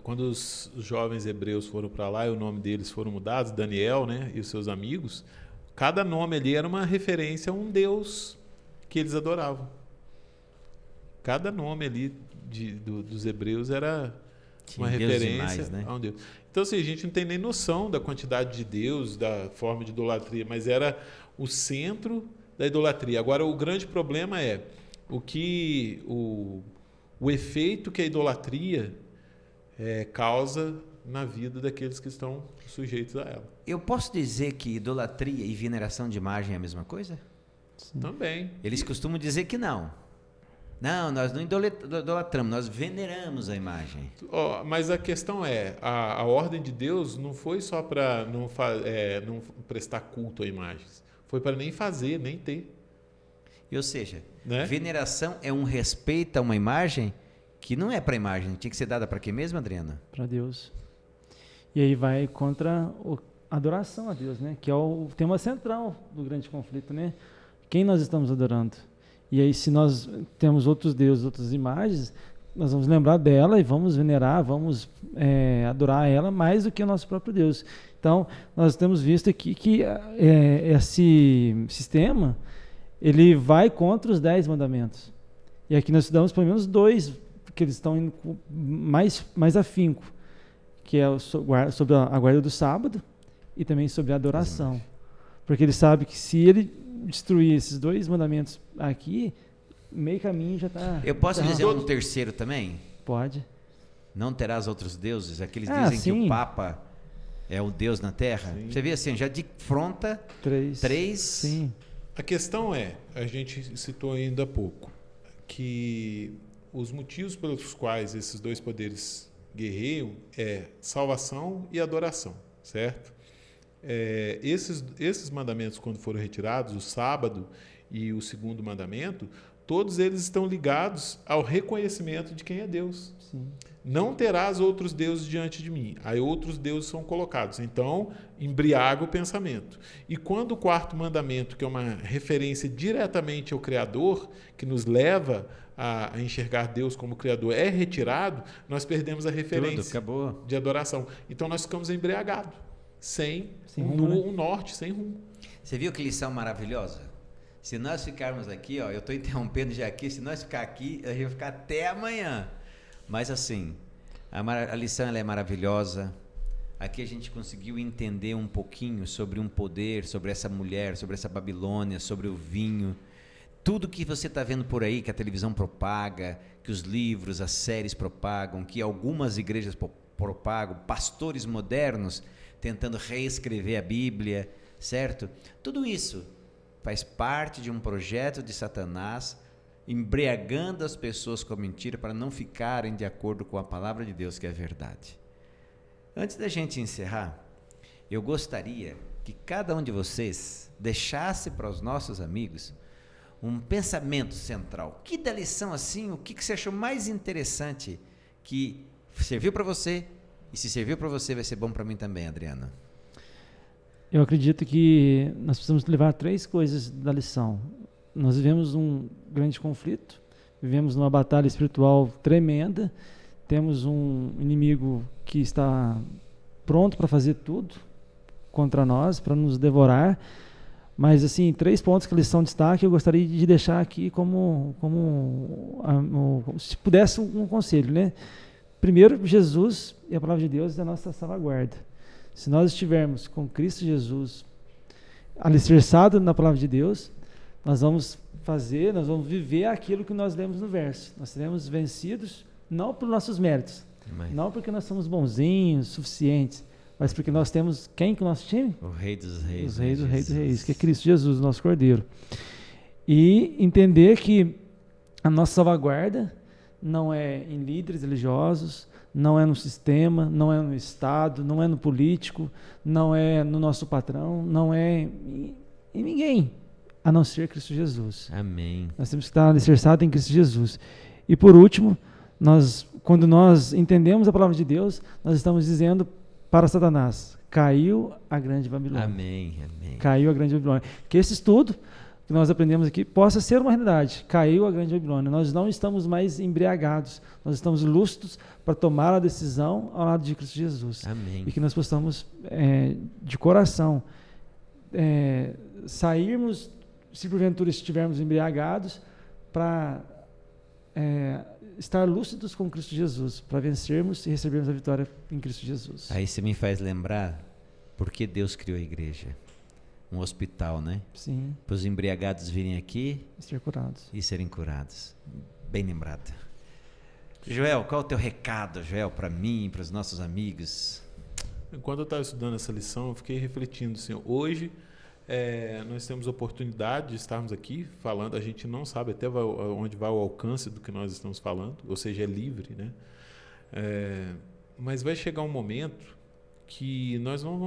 Quando os jovens hebreus foram para lá e o nome deles foram mudados, Daniel, né, e os seus amigos, cada nome ali era uma referência a um deus que eles adoravam. Cada nome ali dos hebreus era uma referência demais, né? a um deus. Então, assim, a gente não tem nem noção da quantidade de deus, da forma de idolatria, mas era o centro da idolatria. Agora, o grande problema é o efeito que a idolatria causa na vida daqueles que estão sujeitos a ela. Eu posso dizer que idolatria e veneração de imagem é a mesma coisa? Sim. Também. Eles costumam dizer que não. Não, nós não idolatramos, nós veneramos a imagem. Mas a questão é, a ordem de Deus não foi só para não prestar culto a imagens. Foi para nem fazer, nem ter. Ou seja, Né? veneração é um respeito a uma imagem que não é para a imagem. Tinha que ser dada para quem mesmo, Adriana? Para Deus. E aí vai contra a adoração a Deus, né? Que é o tema central do grande conflito, né? Quem nós estamos adorando? E aí, se nós temos outros deuses, outras imagens, nós vamos lembrar dela e vamos venerar, vamos adorar ela mais do que o nosso próprio Deus. Então, nós temos visto aqui que esse sistema, ele vai contra os 10 mandamentos. E aqui nós estudamos pelo menos 2, que eles estão indo mais afinco, que é sobre a guarda do sábado e também sobre a adoração. Porque ele sabe que se ele destruir esses 2 mandamentos aqui, meio caminho já está... Eu posso dizer um terceiro também? Pode. Não terás outros deuses? Aqueles dizem sim. que o Papa é o Deus na Terra. Sim. Você vê assim, já de fronta 3. Sim. A questão é, a gente citou ainda há pouco, que os motivos pelos quais esses 2 poderes guerreiam é salvação e adoração, certo? esses mandamentos, quando foram retirados, o sábado e o segundo mandamento, todos eles estão ligados ao reconhecimento de quem é Deus. Sim. Não terás outros deuses diante de mim. Aí outros deuses são colocados. Então, embriaga o pensamento. E quando o quarto mandamento, que é uma referência diretamente ao Criador, que nos leva a enxergar Deus como Criador, é retirado, nós perdemos a referência de adoração. Então, nós ficamos embriagados, sem rumo, um norte, sem rumo. Você viu que lição maravilhosa? Se nós ficarmos aqui, ó, eu estou interrompendo já aqui, se nós ficar aqui, a gente vai ficar até amanhã. Mas assim, a lição ela é maravilhosa. Aqui a gente conseguiu entender um pouquinho sobre um poder, sobre essa mulher, sobre essa Babilônia, sobre o vinho. Tudo que você está vendo por aí, que a televisão propaga, que os livros, as séries propagam, que algumas igrejas propagam, pastores modernos tentando reescrever a Bíblia, certo? Tudo isso faz parte de um projeto de Satanás, embriagando as pessoas com a mentira para não ficarem de acordo com a palavra de Deus, que é a verdade. Antes da gente encerrar, eu gostaria que cada um de vocês deixasse para os nossos amigos um pensamento central. Que da lição assim, o que você achou mais interessante que serviu para você? E se serviu para você, vai ser bom para mim também, Adriano. Eu acredito que nós precisamos levar 3 coisas da lição. Nós vivemos um grande conflito, vivemos numa batalha espiritual tremenda, temos um inimigo que está pronto para fazer tudo contra nós, para nos devorar. Mas, assim, 3 pontos que a lição destaca, eu gostaria de deixar aqui como se pudesse um conselho, né? Primeiro, Jesus e a palavra de Deus é a nossa salvaguarda. Se nós estivermos com Cristo Jesus alicerçado na palavra de Deus, nós vamos viver aquilo que nós lemos no verso. Nós seremos vencidos não por nossos méritos, não porque nós somos bonzinhos, suficientes, mas porque nós temos quem que nosso time? O Rei dos Reis. O Rei dos Reis, que é Cristo Jesus, nosso Cordeiro. E entender que a nossa salvaguarda não é em líderes religiosos, não é no sistema, não é no Estado, não é no político, não é no nosso patrão, não é em ninguém, a não ser Cristo Jesus. Amém. Nós temos que estar alicerçados em Cristo Jesus. E por último, quando nós entendemos a palavra de Deus, nós estamos dizendo para Satanás: caiu a grande Babilônia. Amém, amém. Caiu a grande Babilônia. Que esse estudo que nós aprendemos aqui possa ser uma realidade. Caiu a grande Babilônia. Nós não estamos mais embriagados, nós estamos lúcidos para tomar a decisão ao lado de Cristo Jesus. Amém. E que nós possamos, de coração, sairmos, se porventura estivermos embriagados, para estar lúcidos com Cristo Jesus, para vencermos e recebermos a vitória em Cristo Jesus. Aí você me faz lembrar por que Deus criou a igreja. Um hospital, né? Sim. Para os embriagados virem aqui ser curados. E serem curados. Bem lembrado. Joel, qual é o teu recado, Joel, para mim, para os nossos amigos? Enquanto eu estava estudando essa lição, eu fiquei refletindo assim, hoje nós temos a oportunidade de estarmos aqui falando, a gente não sabe até onde vai o alcance do que nós estamos falando, ou seja, é livre, né? Mas vai chegar um momento que nós não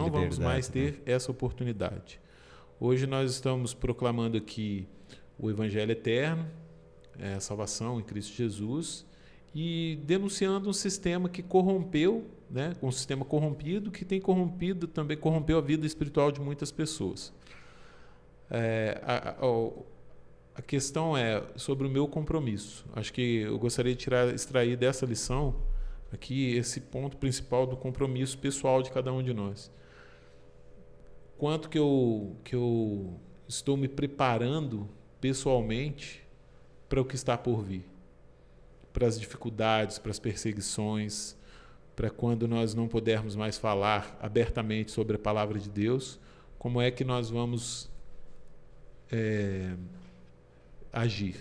vamos mais ter essa oportunidade. Hoje nós estamos proclamando aqui o Evangelho eterno, a salvação em Cristo Jesus, e denunciando um sistema que corrompeu, né, um sistema corrompido que tem corrompido, também corrompeu a vida espiritual de muitas pessoas. A questão é sobre o meu compromisso. Acho que eu gostaria de extrair dessa lição aqui esse ponto principal do compromisso pessoal de cada um de nós. Quanto que eu estou me preparando pessoalmente para o que está por vir, para as dificuldades, para as perseguições, para quando nós não pudermos mais falar abertamente sobre a palavra de Deus, como é que nós vamos agir.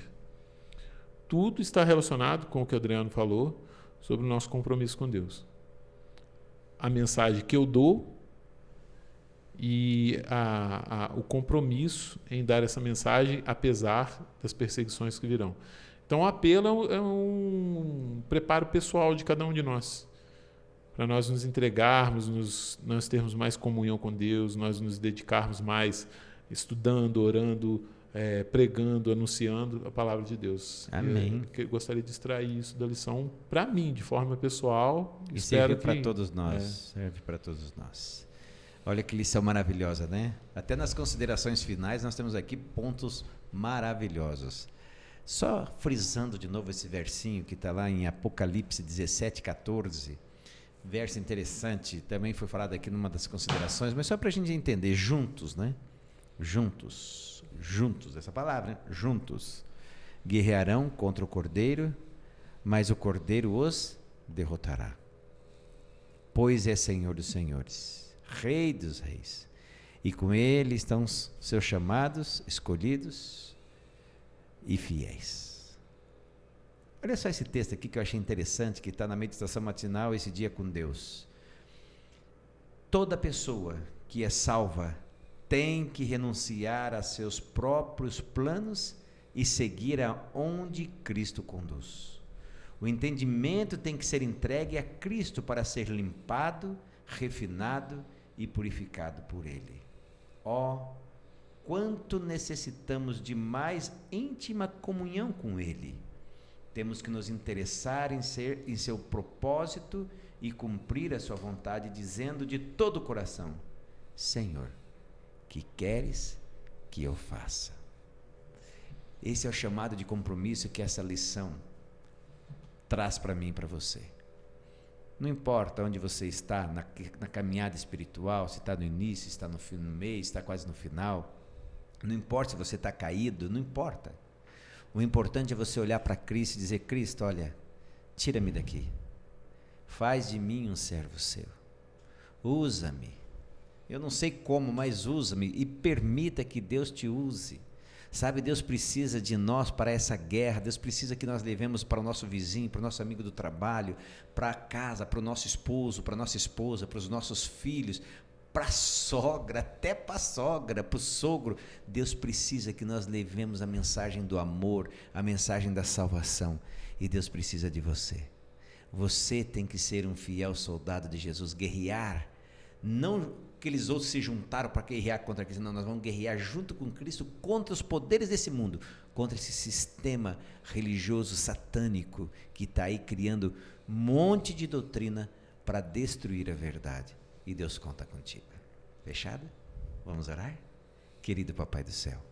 Tudo está relacionado com o que o Adriano falou sobre o nosso compromisso com Deus. A mensagem que eu dou e o compromisso em dar essa mensagem apesar das perseguições que virão. Então o apelo é um preparo pessoal de cada um de nós, para nós nos entregarmos, nós termos mais comunhão com Deus, nós nos dedicarmos mais estudando, orando, pregando, anunciando a palavra de Deus. Amém. Eu gostaria de extrair isso da lição para mim, de forma pessoal. E serve para todos nós. Serve para todos nós. Olha que lição maravilhosa, né? Até nas considerações finais nós temos aqui pontos maravilhosos. Só frisando de novo esse versinho que está lá em Apocalipse 17:14, verso interessante, também foi falado aqui numa das considerações, mas só para a gente entender, juntos, né? Juntos, essa palavra, né? Juntos, guerrearão contra o Cordeiro, mas o Cordeiro os derrotará. Pois é Senhor dos senhores, Rei dos reis, e com ele estão seus chamados, escolhidos e fiéis. Olha só esse texto aqui que eu achei interessante, que está na meditação matinal, esse dia com Deus. Toda pessoa que é salva tem que renunciar a seus próprios planos e seguir aonde Cristo conduz. O entendimento tem que ser entregue a Cristo para ser limpado, refinado e purificado por Ele. Quanto necessitamos de mais íntima comunhão com Ele. Temos que nos interessar em seu propósito e cumprir a sua vontade, dizendo de todo o coração: Senhor, que queres que eu faça? Esse é o chamado de compromisso que essa lição traz para mim e para você. Não importa onde você está na caminhada espiritual, se está no início, se está no meio, se está quase no final. Não importa se você está caído, não importa. O importante é você olhar para Cristo e dizer: Cristo, olha, tira-me daqui. Faz de mim um servo seu. Usa-me. Eu não sei como, mas usa-me e permita que Deus te use. Sabe, Deus precisa de nós para essa guerra. Deus precisa que nós levemos para o nosso vizinho, para o nosso amigo do trabalho, para a casa, para o nosso esposo, para a nossa esposa, para os nossos filhos, para a sogra, até para a sogra, para o sogro. Deus precisa que nós levemos a mensagem do amor, a mensagem da salvação. E Deus precisa de você. Você tem que ser um fiel soldado de Jesus, guerrear. Não aqueles outros se juntaram para guerrear contra Cristo, não, nós vamos guerrear junto com Cristo contra os poderes desse mundo, contra esse sistema religioso satânico que está aí criando um monte de doutrina para destruir a verdade. E Deus conta contigo. Fechado? Vamos orar? Querido Papai do céu,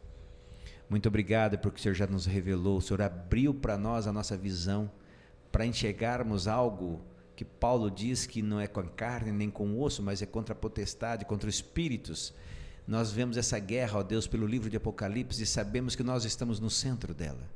muito obrigado porque o Senhor já nos revelou, o Senhor abriu para nós a nossa visão, para enxergarmos algo que Paulo diz que não é com a carne nem com o osso, mas é contra a potestade, contra os espíritos. Nós vemos essa guerra, ó Deus, pelo livro de Apocalipse e sabemos que nós estamos no centro dela.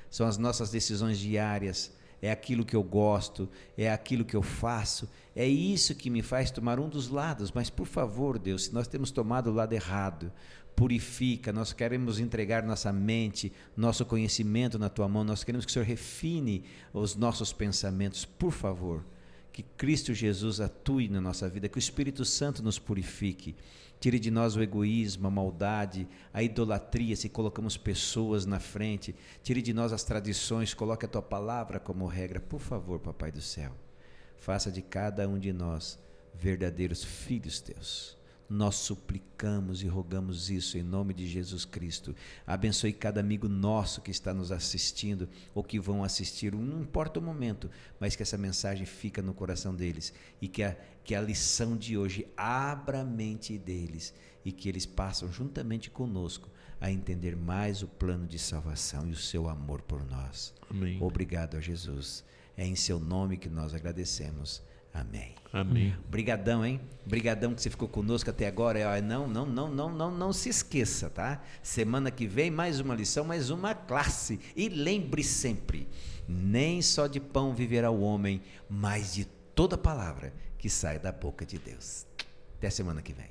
São as nossas decisões diárias, é aquilo que eu gosto, é aquilo que eu faço, é isso que me faz tomar um dos lados. Mas por favor, Deus, se nós temos tomado o lado errado, purifica, nós queremos entregar nossa mente, nosso conhecimento na Tua mão, nós queremos que o Senhor refine os nossos pensamentos, por favor. Que Cristo Jesus atue na nossa vida, que o Espírito Santo nos purifique, tire de nós o egoísmo, a maldade, a idolatria, se colocamos pessoas na frente, tire de nós as tradições, coloque a Tua palavra como regra, por favor, Papai do céu, faça de cada um de nós verdadeiros filhos Teus. Nós suplicamos e rogamos isso em nome de Jesus Cristo. Abençoe cada amigo nosso que está nos assistindo ou que vão assistir, não importa o momento, mas que essa mensagem fica no coração deles e que a lição de hoje abra a mente deles e que eles passam juntamente conosco a entender mais o plano de salvação e o seu amor por nós. Amém. Obrigado a Jesus. É em seu nome que nós agradecemos. Amém. Amém. Brigadão, hein? Brigadão que você ficou conosco até agora. Não se esqueça, tá? Semana que vem mais uma lição, mais uma classe. E lembre sempre, nem só de pão viverá o homem, mas de toda palavra que sai da boca de Deus. Até semana que vem.